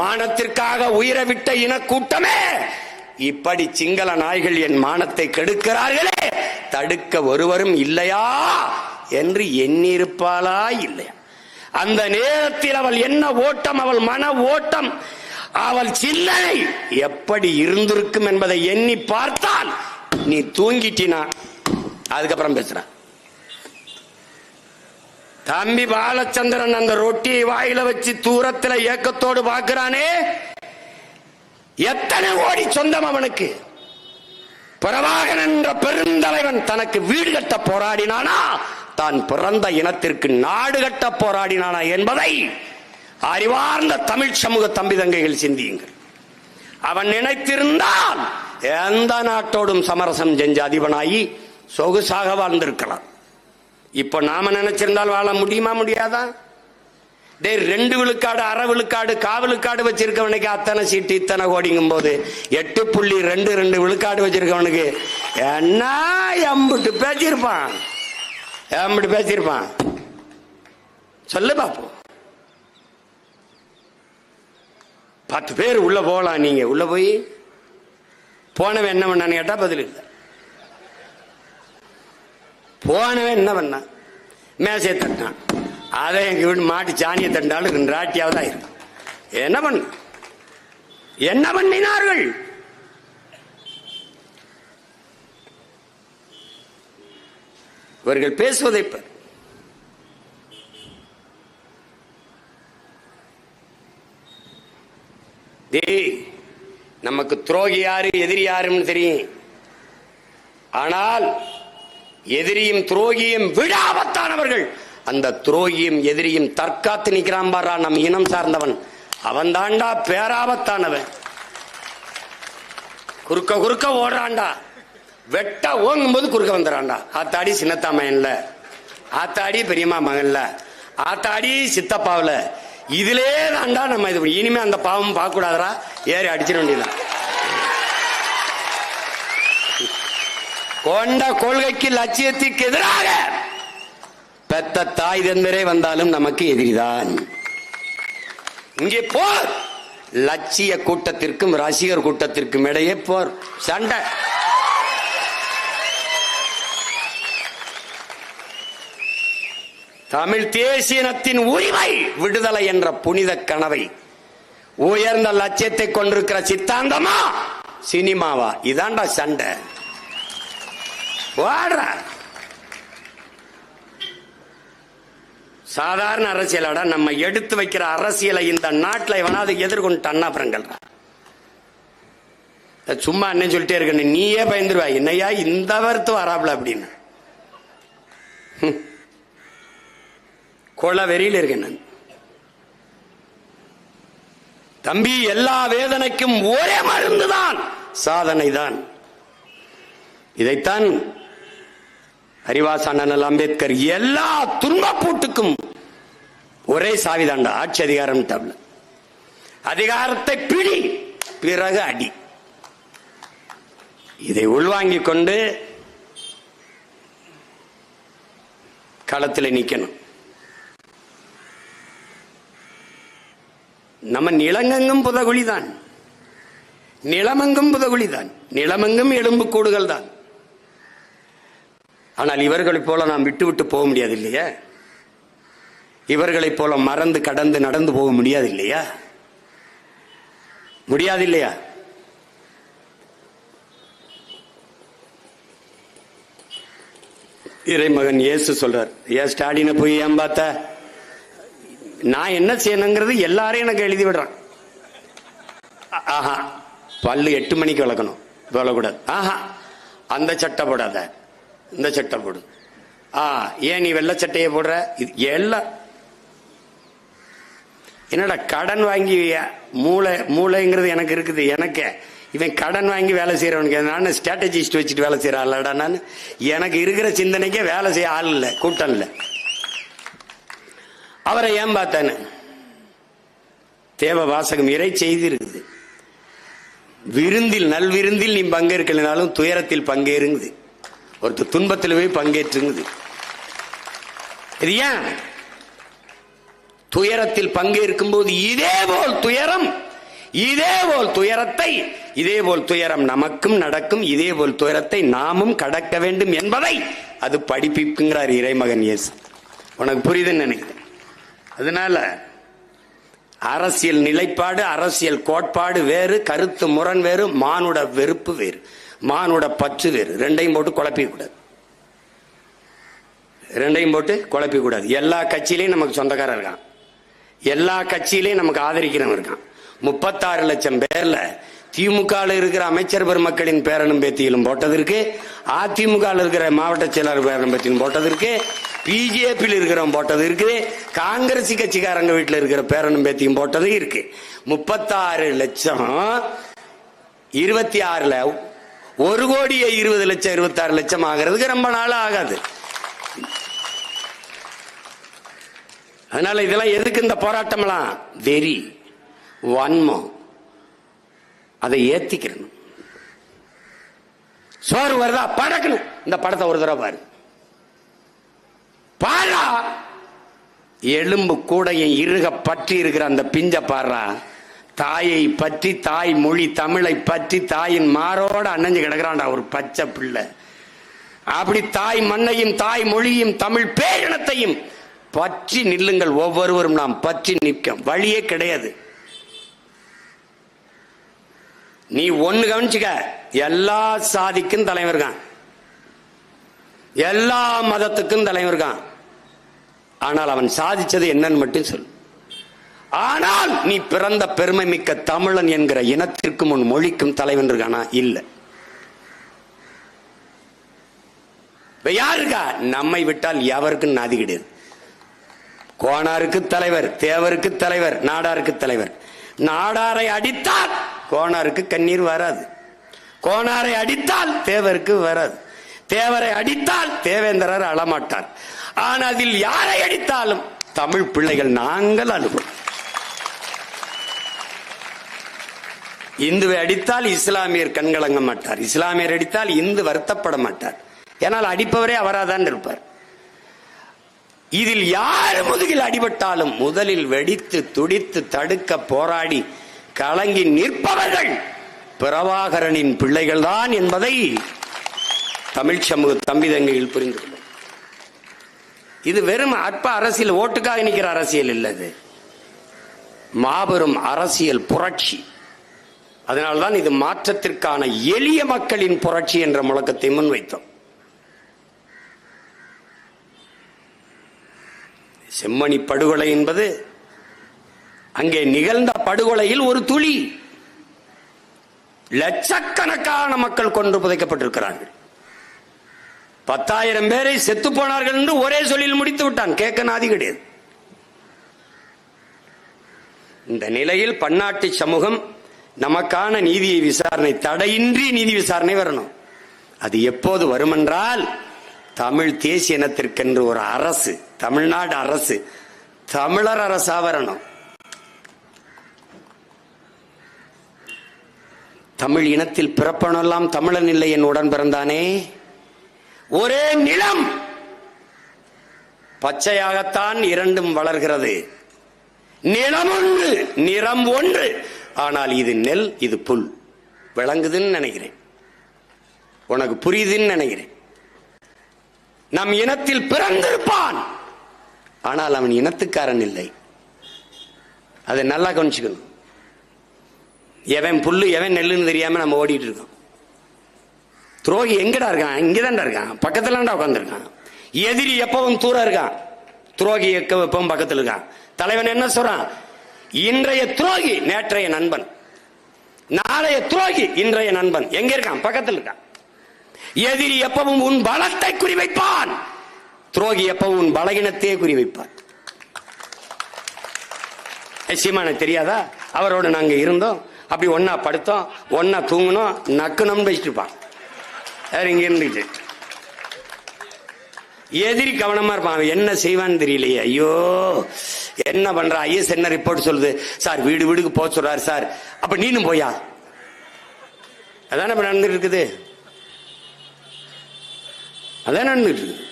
Speaker 1: மானத்திற்காக உயிரை விட்ட இனக்கூட்டமே, இப்படி சிங்கள நாய்கள் என் மானத்தை கெடுக்கிறார்களே, தடுக்க ஒருவரும் இல்லையா என்று எண்ணிருப்பாளா இல்லையா? அந்த நேரத்தில் அவள் என்ன ஓட்டம், அவள் மன ஓட்டம், அவள் சிந்தனை எப்படி இருந்திருக்கும் என்பதை எண்ணி பார்த்தால் நீ தூங்கிட்டினா அதுக்கப்புறம் பேசுற. தம்பி பாலச்சந்திரன் அந்த ரொட்டியை வாயில வச்சு தூரத்தில் ஏக்கத்தோடு பார்க்கிறானே, எத்தனை கோடி சொந்தம் அவனுக்கு. பிரபாகரன் என்ற பெருந்தலைவன் தனக்கு வீடு கட்ட போராடினானா, தான் பிறந்த இனத்திற்கு நாடு கட்ட போராடினானா என்பதை அறிவார்ந்த தமிழ் சமூக தம்பி தங்கைகள் சிந்தியுங்கள். அவன் நினைத்திருந்தால் எந்த நாட்டோடும் சமரசம் செஞ்ச அதிபனாகி சொகுசாக வாழ்ந்திருக்கலாம். இப்ப நாம நினைச்சிருந்தால் வாழ முடியுமா? முடியாதா? 2 விழுக்காடு, அரை விழுக்காடு, காவலுக்காடு வச்சிருக்கவனுக்கு அத்தனை சீட்டு இத்தனை கோடிங்கும் போது 8.22 விழுக்காடு வச்சிருக்கவனுக்கு என்ன எம்பிட்டு பேசியிருப்பான்? எம்பிட்டு பேசியிருப்பான் சொல்லு பாப்போம். 10 பேர் உள்ள போகலாம். நீங்க உள்ள போய் போனவன் என்ன பண்ணான்னு கேட்டா பதில் இல்லை. போனவன் என்ன பண்ண? மேசையை தட்டான். அதை எங்க வீடு மாட்டு சாணியை தண்டாலும் 2 ராட்டியாவது ஆயிருக்கும். என்ன பண்ண, என்ன பண்ணினார்கள்? இவர்கள் பேசுவதை நமக்கு துரோகி யாரு எதிரி யாருன்னு தெரியும். ஆனால் எதிரியும் துரோகியும் விட ஆபத்தானவர்கள். அந்த துரோகியும் எதிரியும் தற்காத்து நிற்கிறான் பாரா, நம் இனம் சார்ந்தவன், அவன் தாண்டா பேராபத்தானவன். குறுக்க குறுக்க ஓடுறான்டா, வெட்ட ஓங்கும் போது குறுக்க வந்துறான்டா. ஆத்தாடி சின்னத்தா மகன்ல, ஆத்தாடி பெரியம்மா மகன்ல, ஆத்தாடி சித்தப்பாவில, இதுலே தாண்டா நம்ம இது. இனிமே அந்த பாவம் பார்க்க கூடாதரா, ஏறி அடிச்சிட வேண்டியதான். கொண்ட கொள்கைக்கு லட்சியத்திற்கு எதிராக பெத்த தாய் தந்தரே வந்தாலும் நமக்கு எதிரிதான். இங்கே போர், லட்சிய கூட்டத்திற்கும் ரசிகர் கூட்டத்திற்கும் இடையே போர், சண்டை. தமிழ் தேசியனத்தின் உரிமை விடுதலை என்ற புனித கனவை, உயர்ந்த லட்சியத்தை கொண்டிருக்கிற சித்தாந்தமா சினிமாவா? இதாண்டா சண்டை. சாதாரண அரசியலாடா, நம்ம எடுத்து வைக்கிற அரசியலை இந்த நாட்டில் எவனாவது எதிர்கொண்டு அண்ணாபுரங்கள் சும்மா என்ன சொல்லிட்டே இருக்க, நீயே பயந்துருவா, என்னையா இந்த வருத்து வராப்ல அப்படின்னு கொலை வெறியில் இருக்கேன் நான். தம்பி, எல்லா வேதனைக்கும் ஒரே மருந்துதான் சாதனை தான். இதைத்தான் அறிவாச அண்ணல் அம்பேத்கர் எல்லா துன்பப்பூட்டுக்கும் ஒரே சாவிதாண்டா, ஆட்சி அதிகாரம். அதிகாரத்தை பிடி, பிறகு அடி. இதை உள்வாங்கிக் கொண்டு களத்தில் நிக்கணும். நம்ம நிலங்கெங்கும் புதகுழிதான், நிலமெங்கும் புதகுழிதான், நிலமெங்கும் எலும்பு கூடுகள் தான். ஆனால் இவர்களைப் போல நாம் விட்டு விட்டு போக முடியாது இல்லையா? இவர்களைப் போல மறந்து கடந்து நடந்து போக முடியாது இல்லையா? முடியாது இல்லையா? இறைமகன் இயேசு சொல்றார், ஏன் ஸ்டாலினை போய் ஏன் பார்த்த? நான் என்ன செய்யணுங்கிறது எல்லாரையும் எனக்கு எழுதி விடுறான். ஆஹா, பல்லு 8 மணிக்கு விளக்கணும், விளக்கூடாது. ஆஹா, அந்த சட்டை போடாத, இந்த சட்டை போடு. ஏன் நீ வெள்ளை சட்டையை போடுற? இது எல்லாம் என்னடா கடன் வாங்கி மூளைங்கிறது எனக்கு இருக்குது. எனக்கு இவன் கடன் வாங்கி வேலை செய்யறவனுக்கு நான் ஸ்ட்ராட்டஜிஸ்ட் வச்சுட்டு வேலை செய்யறான்லடா. நான் எனக்கு இருக்கிற சிந்தனைக்கே வேலை செய்ய ஆள் இல்லை, கூட்டம் இல்லை. அவரை ஏன் பார்த்தானு தேவ வாசகம் இறை செய்தி இருக்குது. விருந்தில் நல்விருந்தில் நீ பங்கேற்கனாலும் துயரத்தில் பங்கேறுங்குது. ஒருத்தர் துன்பத்தில் போய் பங்கேற்றுங்குது. இது ஏன்? துயரத்தில் பங்கேற்கும் போது இதேபோல் துயரம், இதேபோல் துயரத்தை, இதேபோல் துயரம் நமக்கும் நடக்கும், இதேபோல் துயரத்தை நாமும் கடக்க வேண்டும் என்பதை அது படிப்பிக்குங்கிறார் இறைமகன் இயேசு. உனக்கு புரியுதுன்னு நினைக்கிறேன். அதனால அரசியல் நிலைப்பாடு, அரசியல் கோட்பாடு வேறு, கருத்து முரண் வேறு, மானுட வெறுப்பு வேறு, மானுட பற்று வேறு. ரெண்டையும் போட்டு குழப்பிக்க கூடாது, ரெண்டையும் போட்டு குழப்பிக்க கூடாது. எல்லா கட்சியிலையும் நமக்கு சொந்தக்காரன் இருக்கான், எல்லா கட்சியிலையும் நமக்கு ஆதரிக்கிறவன் இருக்கான். 36 லட்சம் பேர்ல திமுக இருக்கிற அமைச்சர் பெருமக்களின் பேரனும் பேத்தியிலும் போட்டதற்கு, அதிமுக இருக்கிற மாவட்ட செயலாளர் பேரனும் பேத்தியும் போட்டதற்கு, பிஜேபியில் இருக்கிறவன் போட்டது இருக்குது, காங்கிரஸ் கட்சிக்காரங்க வீட்டில் இருக்கிற பேரனும் பேத்தியும் போட்டது இருக்கு. 36 லட்சம் 26ல 1,20,00,000 26 லட்சம் ஆகிறதுக்கு ரொம்ப நாள் ஆகாது. அதனால இதெல்லாம் எதுக்கு இந்த போராட்டம் எல்லாம்? வெறி, வன்மம், அதை ஏத்திக்கணும். சோறு வருதா படக்கணும். இந்த படத்தை ஒரு தடவை பாரு, பாரா எலும்பு கூடையை இறுக பற்றி இருக்கிற அந்த பிஞ்ச பாரா. தாயை பற்றி, தாய் மொழி தமிழை பற்றி தாயின் மாரோட அணைஞ்சு கிடக்கிறான்டா ஒரு பச்சை பிள்ளை. அப்படி தாய் மண்ணையும் தாய் மொழியும் தமிழ் பேரினத்தையும் பற்றி நில்லுங்கள். ஒவ்வொருவரும் நாம் பற்றி நிற்க வழியே கிடையாது. நீ ஒண்ணு கவனிச்சுக்க, எல்லா சாதிக்கும் தலைவர் இருக்கான், எல்லா மதத்துக்கும் தலைவர் இருக்கான். ஆனால் அவன் சாதிச்சது என்னன்னு மட்டும் சொல். ஆனால் நீ பிறந்த பெருமை மிக்க தமிழன் என்கிற இனத்திற்கும் உன் மொழிக்கும் தலைவன் இருக்கானா? இல்ல. யாருக்கா? நம்மை விட்டால் எவருக்கும் நாதி கிடையாது. கோணாருக்கு தலைவர், தேவருக்கு தலைவர், நாடாருக்கு தலைவர். நாடாரை அடித்தால் கோணாருக்கு கண்ணீர் வராது, கோணாரை அடித்தால் தேவருக்கு வராது, தேவரை அடித்தால் தேவேந்திரர் அழமாட்டார். ஆனால் அதில் யாரை அடித்தாலும் தமிழ் பிள்ளைகள் நாங்கள் அழுவோம். இந்துவை அடித்தால் இஸ்லாமியர் கண்கலங்க மாட்டார், இஸ்லாமியர் அடித்தால் இந்து வருத்தப்பட மாட்டார். ஏனால் அடிப்பவரே அவராதான் இருப்பார். இதில் யார் முதுகில் அடிபட்டாலும் முதலில் வெடித்து துடித்து தடுக்க போராடி கலங்கி நிற்பவர்கள் பிரபாகரனின் பிள்ளைகள் தான் என்பதை தமிழ் சமூக தம்பி தங்கைகள் புரிந்து கொள்ளும். இது வெறும் அற்ப அரசியல், ஓட்டுக்காக நிற்கிற அரசியல் இல்லது, மாபெரும் அரசியல் புரட்சி. அதனால்தான் இது மாற்றத்திற்கான எளிய மக்களின் புரட்சி என்ற முழக்கத்தை முன்வைத்தோம். செம்மணி படுகொலை என்பது அங்கே நிகழ்ந்த படுகொலையில் ஒரு துளி. லட்சக்கணக்கான மக்கள் கொன்று புதைக்கப்பட்டிருக்கிறார்கள். 10,000 பேரை செத்து போனார்கள் என்று ஒரே சொல்லில் முடித்து விட்டான். கேட்க நாதி கிடையாது. இந்த நிலையில் பன்னாட்டு சமூகம் நமக்கான நீதியை விசாரணை, தடையின்றி நீதி விசாரணை வரணும். அது எப்போது வருமென்றால், தமிழ் தேசிய இனத்திற்கென்று ஒரு அரசு, தமிழ்நாடு அரசு, தமிழர் அரசா வரணும். தமிழ் இனத்தில் பிறப்பனெல்லாம் தமிழன் இல்லை என் உடன் பிறந்தானே. ஒரே நிலம், பச்சையாகத்தான் இரண்டும் வளர்கிறது. நிலம் ஒன்று, நிறம் ஒன்று, ஆனால் இது நெல், இது புல். விளங்குதுன்னு நினைக்கிறேன், உனக்கு புரியுதுன்னு நினைக்கிறேன். நம் இனத்தில் பிறந்திருப்பான், ஆனால் அவன் இனத்துக்காரன் இல்லை. அதை நல்லா கவனிச்சுக்கணும். எவன் புல்லு எவன் நெல்லுன்னு தெரியாம நம்ம ஓடிட்டு இருக்கோம். துரோகி எங்கடா இருக்கான்? இங்கதான்டா இருக்கான், பக்கத்துலடா உட்காந்துருக்கான். எதிரி எப்பவும் தூரம் இருக்கான், துரோகி எப்பவும் பக்கத்தில் இருக்கான். தலைவன் என்ன சொல்றான்? இன்றைய துரோகி நேற்றைய நண்பன், நாளைய துரோகி இன்றைய நண்பன். எங்க இருக்கான்? பக்கத்தில் இருக்கான். எதிரி எப்பவும் உன் பலத்தை குறிவைப்பான், துரோகி எப்பவும் உன் பலகீனத்தையே குறிவைப்பான். சீமான தெரியாதா? அவரோடு நாங்க இருந்தோம், அப்படி ஒன்னா படுத்தோம், ஒன்னா தூங்கணும், நக்குனம்னு வச்சுட்டு இருப்பான். இங்க இருந்துட்டு எதிரி கவனமா இருப்பான். என்ன செய்வான்னு தெரியலையே, ஐயோ என்ன பண்ற? ஐஎஸ் என்ன ரிப்போர்ட் சொல்லுது சார், வீடு வீடுக்கு போக சொல்றாரு சார். அப்ப நீனும் போயா? அதான நடந்துட்டு இருக்குது, அதான் நடந்துட்டு இருக்குது.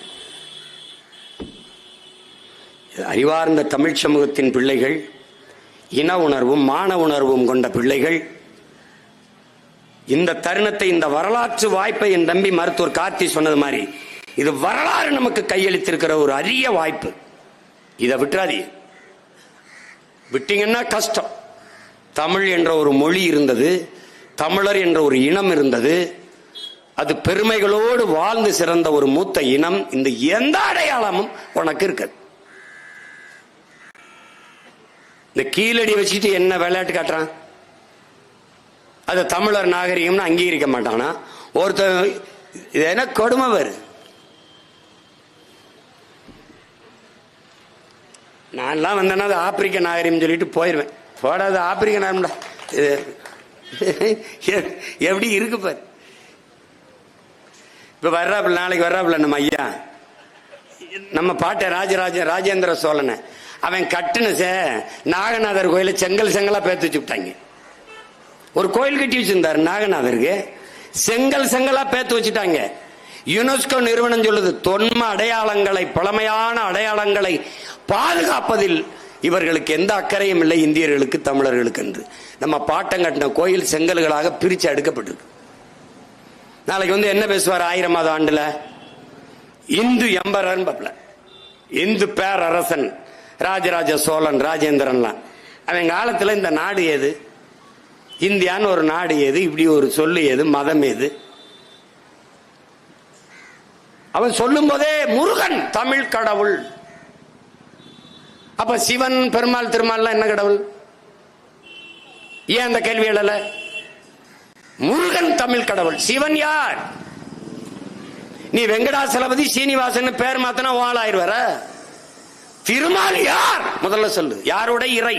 Speaker 1: அறிவார்ந்த தமிழ் சமூகத்தின் பிள்ளைகள், இன உணர்வும் மான உணர்வும் கொண்ட பிள்ளைகள், இந்த தருணத்தை, இந்த வரலாற்று வாய்ப்பை என் தம்பி மருத்துவர் கார்த்தி சொன்னது மாதிரி, இது வரலாறு நமக்கு கையளித்திருக்கிற ஒரு அரிய வாய்ப்பு. இதை விட்டுறாதீங்க. விட்டீங்கன்னா கஷ்டம். தமிழ் என்ற ஒரு மொழி இருந்தது, தமிழர் என்ற ஒரு இனம் இருந்தது, அது பெருமைகளோடு வாழ்ந்து சிறந்த ஒரு மூத்த இனம். இந்த எந்த அடையாளமும் உனக்கு இருக்கு. இந்த கீழடி வச்சுட்டு என்ன விளையாட்டு காட்டுறான்? அது தமிழர் நாகரிகம்னு அங்கீகரிக்க மாட்டானா? ஒருத்தர் இது என்ன கொடுமை வேறு. நான்லாம் வந்தேன்னா அது ஆப்பிரிக்க நாகரிகம் சொல்லிட்டு போயிடுவேன். போடாது ஆப்பிரிக்க நாகரிகம்டா, எப்படி இருக்கு பாரு. இப்ப வர்றாப்புல, நாளைக்கு வர்றாப்புல நம்ம ஐயா, நம்ம பாட்ட ராஜேந்திர சோழனை, அவன் கட்டுன நாகநாதர் கோயில செங்கல் செங்கலா பேத்து வச்சு விட்டாங்க. ஒரு கோயில் கட்டி வச்சிருந்தாரு நாகநாதருக்கு, செங்கல் செங்கலா பேத்து வச்சுட்டாங்க. யுனெஸ்கோ நிறுவனம் சொல்லுது, தொன்ம அடையாளங்களை, பழமையான அடையாளங்களை பாதுகாப்பதில் இவர்களுக்கு எந்த அக்கறையும் இல்லை, இந்தியர்களுக்கு தமிழர்களுக்கு என்று. நம்ம பாட்டம் கட்டின கோயில் செங்கல்களாக பிரிச்சு அடுக்கப்பட்டிருக்கு. நாளைக்கு வந்து என்ன பேசுவார்? 1000வது ஆண்டுல இந்து எம்பரன் பப்ல, இந்து பேரரசன் ராஜராஜ சோழன், ராஜேந்திரன்லாம். அவன் காலத்துல இந்த நாடு ஏது, இந்தியான்னு ஒரு நாடு ஏது, இப்படி ஒரு சொல்லு ஏது, மதம் ஏது? அவன் சொல்லும் போதே முருகன் தமிழ் கடவுள். அப்ப சிவன், பெருமாள், திருமால்லாம் என்ன கடவுள்? ஏன் அந்த கேள்வி எழல? முருகன் தமிழ் கடவுள். சிவன் யார்? நீ வெங்கடாசலபதி சீனிவாசன் பேர் மாத்தனா வாழாயிருவர. திருமால் யார்? முதல்ல சொல்லு, யாரோட இறை?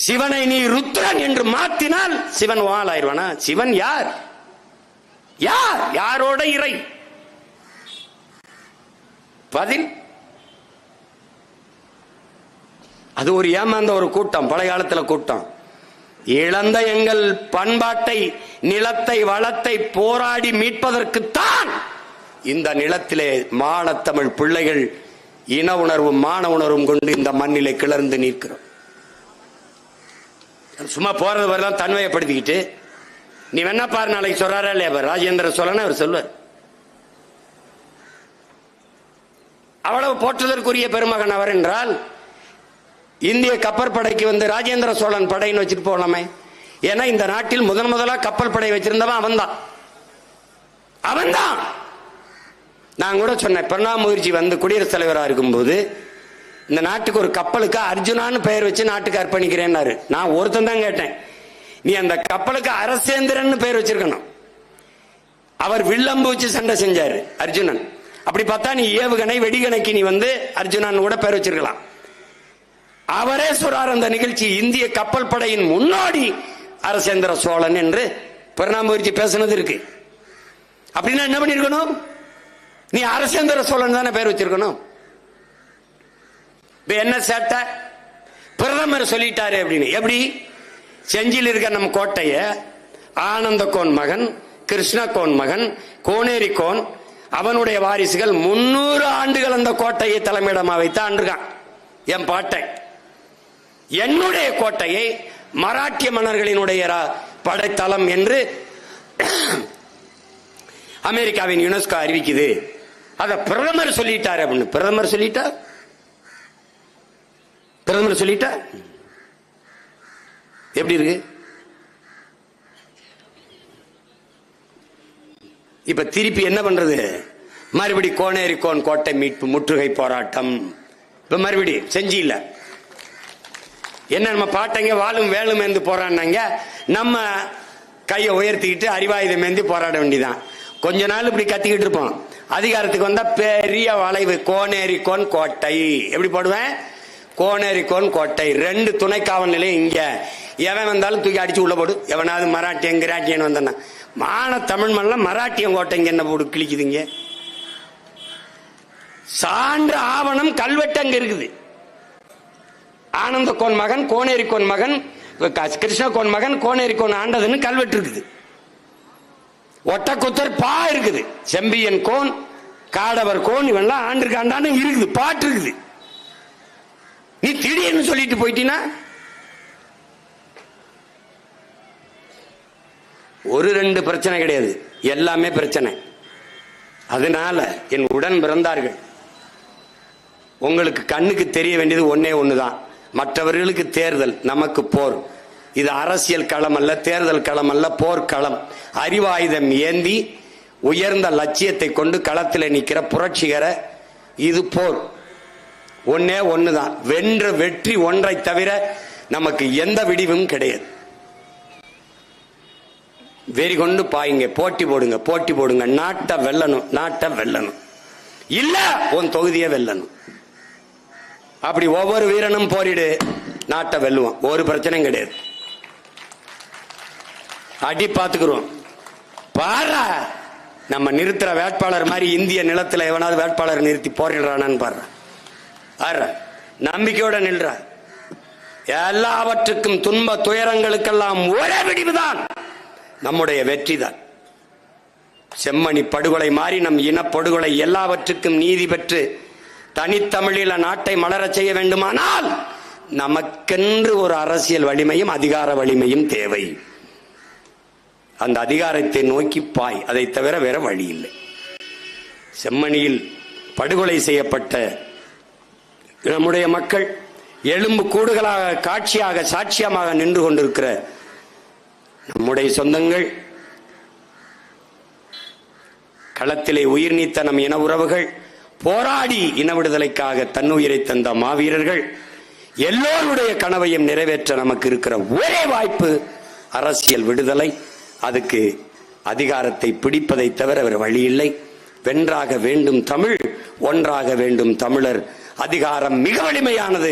Speaker 1: சிவனை நீ ருத்ரன் என்று மாத்தினால் சிவன் வாழாயிருவானா? சிவன் யார்? யார்? யாரோட இறை? பதில். அது ஒரு ஏமாந்த ஒரு கூட்டம், பழைய காலத்துல கூட்டம். இழந்த எங்கள் பண்பாட்டை, நிலத்தை, வளத்தை போராடி மீட்பதற்குத்தான் இந்த நிலத்திலே மானத்தமிழ் பிள்ளைகள் இன உணர்வும் மான உணர்வும் கொண்டு இந்த மண்ணிலே கிளர்ந்து நிற்கிறோம். சும்மா போறது வரலாம் தன்மையப்படுத்திக்கிட்டு நீ வேணா பாரு, நாளைக்கு சொல்றாரா இல்லையா ராஜேந்திர சோழன் அவர் சொல்வார். அவ்வளவு போற்றுதற்குரிய பெருமகன் அவர் என்றால் இந்திய கப்பற்படைக்கு வந்து ராஜேந்திர சோழன் படைன்னு வச்சுட்டு போகலாமே. ஏன்னா இந்த நாட்டில் முதலா கப்பல் படை வச்சிருந்தவன் அவன்தான். நான் கூட சொன்னேன், பிரணாப் முகர்ஜி வந்து குடியரசுத் தலைவராக இருக்கும்போது இந்த நாட்டுக்கு ஒரு கப்பலுக்கு அர்ஜுனான்னு பெயர் வச்சு நாட்டுக்கு அர்ப்பணிக்கிறேன்னாரு. நான் ஒருத்தன் தான் கேட்டேன், நீ அந்த கப்பலுக்கு அரசேந்திரன் பெயர் வச்சிருக்கணும். அவர் வில்லம்பு வச்சு சண்டை செஞ்சாரு அர்ஜுனன். அப்படி பார்த்தா நீ ஏவுகணை வெடிகணைக்கு நீ வந்து அர்ஜுனன் கூட பெயர் வச்சிருக்கலாம். அவரே சொல்றார் அந்த நிகழ்ச்சி, இந்திய கப்பல் படையின் முன்னோடி அரசேந்திர சோழன் என்று பிரணாப் முகர்ஜி பேசினது இருக்கு. அப்படின்னா என்ன பண்ணிருக்கணும், நீ அரசேந்திர சோழன் தானே பேர் வச்சிருக்கணும். என்ன சேட்டை பிரதமர் சொல்லிட்டாரு அப்படின்னு. எப்படி செஞ்சியில் இருக்க நம் கோட்டைய ஆனந்த கோன் மகன், கிருஷ்ண கோன் மகன், கோனேரி கோன் அவனுடைய வாரிசுகள் 300 ஆண்டுகள் அந்த கோட்டையை தலைமையிடமா வைத்து ஆண்டிருக்கான். என் பாட்டை என்னுடைய கோட்டையை மராட்டிய மன்னர்களினுடைய படைத்தளம் என்று அமெரிக்காவின் யுனெஸ்கோ அறிவிக்குது. அத பிரதமர் சொல்லிட்டாரு அப்படின்னு. பிரதமர் சொல்லிட்டா எப்படி இருக்கு? இப்ப திருப்பி என்ன பண்றது? மறுபடி கோனேரி கோன் கோட்டை மீட்பு முற்றுகை போராட்டம். இப்ப மறுபடி செஞ்சில என்ன நம்ம பாட்டங்க வாழும் வேலும் என்று போராடினாங்க. நம்ம கையை உயர்த்திக்கிட்டு அறிவாயுதம் ஏந்தி போராட வேண்டியதான். கொஞ்ச நாள் இப்படி கத்திக்கிட்டு இருப்போம். அதிகாரத்துக்கு வந்தா பெரிய வளைவு, கோனேரி கோன் கோட்டை. எப்படி போடுவேன்? கோனேரி கோன் கோட்டை. 2 துணை காவல் நிலையம் இங்க. எவன் வந்தாலும் தூக்கி அடிச்சு உள்ள போடு. எவனாவது மராட்டியன் கிராட்டியன் வந்தானா மான தமிழ் மண்ல மராட்டியன் கோட்டைங்க என்ன போடு கிழிக்குதுங்க. சான்று ஆவணம் கல்வெட்டு அங்க இருக்குது. ஆனந்த கோன் மகன், கோனேரி கோன் மகன், கிருஷ்ண கோன் மகன், கோனேரி கோன் ஆண்டதுன்னு கல்வெட்டு இருக்குது. ஒட்டக்குத்தர் பா இருக்குது. செம்பியன் கோன், காடவர் கோன் இவெல்லாம் ஆண்டிருக்காண்டான்னு இருக்குது, பாட்டு இருக்குது. நீ திடீர்னு சொல்லிட்டு போயிட்டீனா ஒரு 2 பிரச்சனை கிடையாது, எல்லாமே பிரச்சனை. அதனால என் உடன் பிறந்தார்கள், உங்களுக்கு கண்ணுக்கு தெரிய வேண்டியது ஒன்னே ஒண்ணுதான். மற்றவர்களுக்கு தேர்தல், நமக்கு போர். இது அரசியல் களம் அல்ல, தேர்தல் களம் அல்ல, போர்க்களம். அறிவாயுதம் ஏந்தி உயர்ந்த லட்சியத்தை கொண்டு களத்தில் நிற்கிற புரட்சிகர இது போர். ஒன்னே ஒண்ணுதான், வென்ற வெற்றி ஒன்றை தவிர நமக்கு எந்த விடிவும் கிடையாது. வெறி கொண்டு பாயுங்க, போட்டி போடுங்க. நாட்டை வெல்லணும், இல்ல உன் தொகுதியை வெல்லணும். அப்படி ஒவ்வொரு வீரனும் போரிடு, நாட்டை வெல்லுவோம். ஒரு பிரச்சனையும் கிடையாது. அடி பார்த்துக்கிறோம். பாரா நம்ம நிறுத்துற வேட்பாளர் மாதிரி இந்திய நிலத்தில் எவனாவது வேட்பாளர் நிறுத்தி போரிடுறானான்னு பாரு. நம்பிக்கையோட நில்ற. எல்லாவற்றுக்கும் துன்ப துயரங்களுக்கெல்லாம் ஒரே விடிவுதான் நம்முடைய வெற்றி தான். செம்மணி படுகொலை மாறி நம் இனப்படுகொலை எல்லாவற்றுக்கும் நீதி பெற்று தனித்தமிழில நாட்டை மலரச் செய்ய வேண்டுமானால் நமக்கென்று ஒரு அரசியல் வலிமையும் அதிகார வலிமையும் தேவை. அந்த அதிகாரத்தை நோக்கி பாய், அதை தவிர வேற வழி இல்லை. செம்மணியில் படுகொலை செய்யப்பட்ட நம்முடைய மக்கள் எலும்பு கூடுகளாக காட்சியாக சாட்சியமாக நின்று கொண்டிருக்கிற நம்முடைய சொந்தங்கள், களத்திலே உயிர் நீத்த நம் இன உறவுகள், போராடி இன விடுதலைக்காக தன்னுயிரை தந்த மாவீரர்கள் எல்லோருடைய கனவையும் நிறைவேற்ற நமக்கு இருக்கிற ஒரே வாய்ப்பு அரசியல் விடுதலை. அதுக்கு அதிகாரத்தை பிடிப்பதை தவிர வேறு வழி இல்லை. வென்றாக வேண்டும் தமிழ், ஒன்றாக வேண்டும் தமிழர். அதிகாரம் மிக வலிமையானது.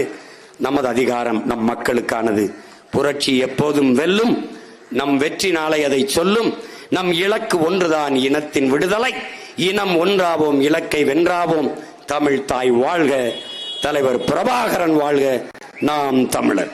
Speaker 1: நமது அதிகாரம் நம் மக்களுக்கானது. புரட்சி எப்போதும் வெல்லும். நம் வெற்றி நாளை அதை சொல்லும். நம் இலக்கு ஒன்றுதான், இனத்தின் விடுதலை. இனம் ஒன்றாவோம், இலக்கை வென்றாவோம். தமிழ் தாய் வாழ்க, தலைவர் பிரபாகரன் வாழ்க, நாம் தமிழர்.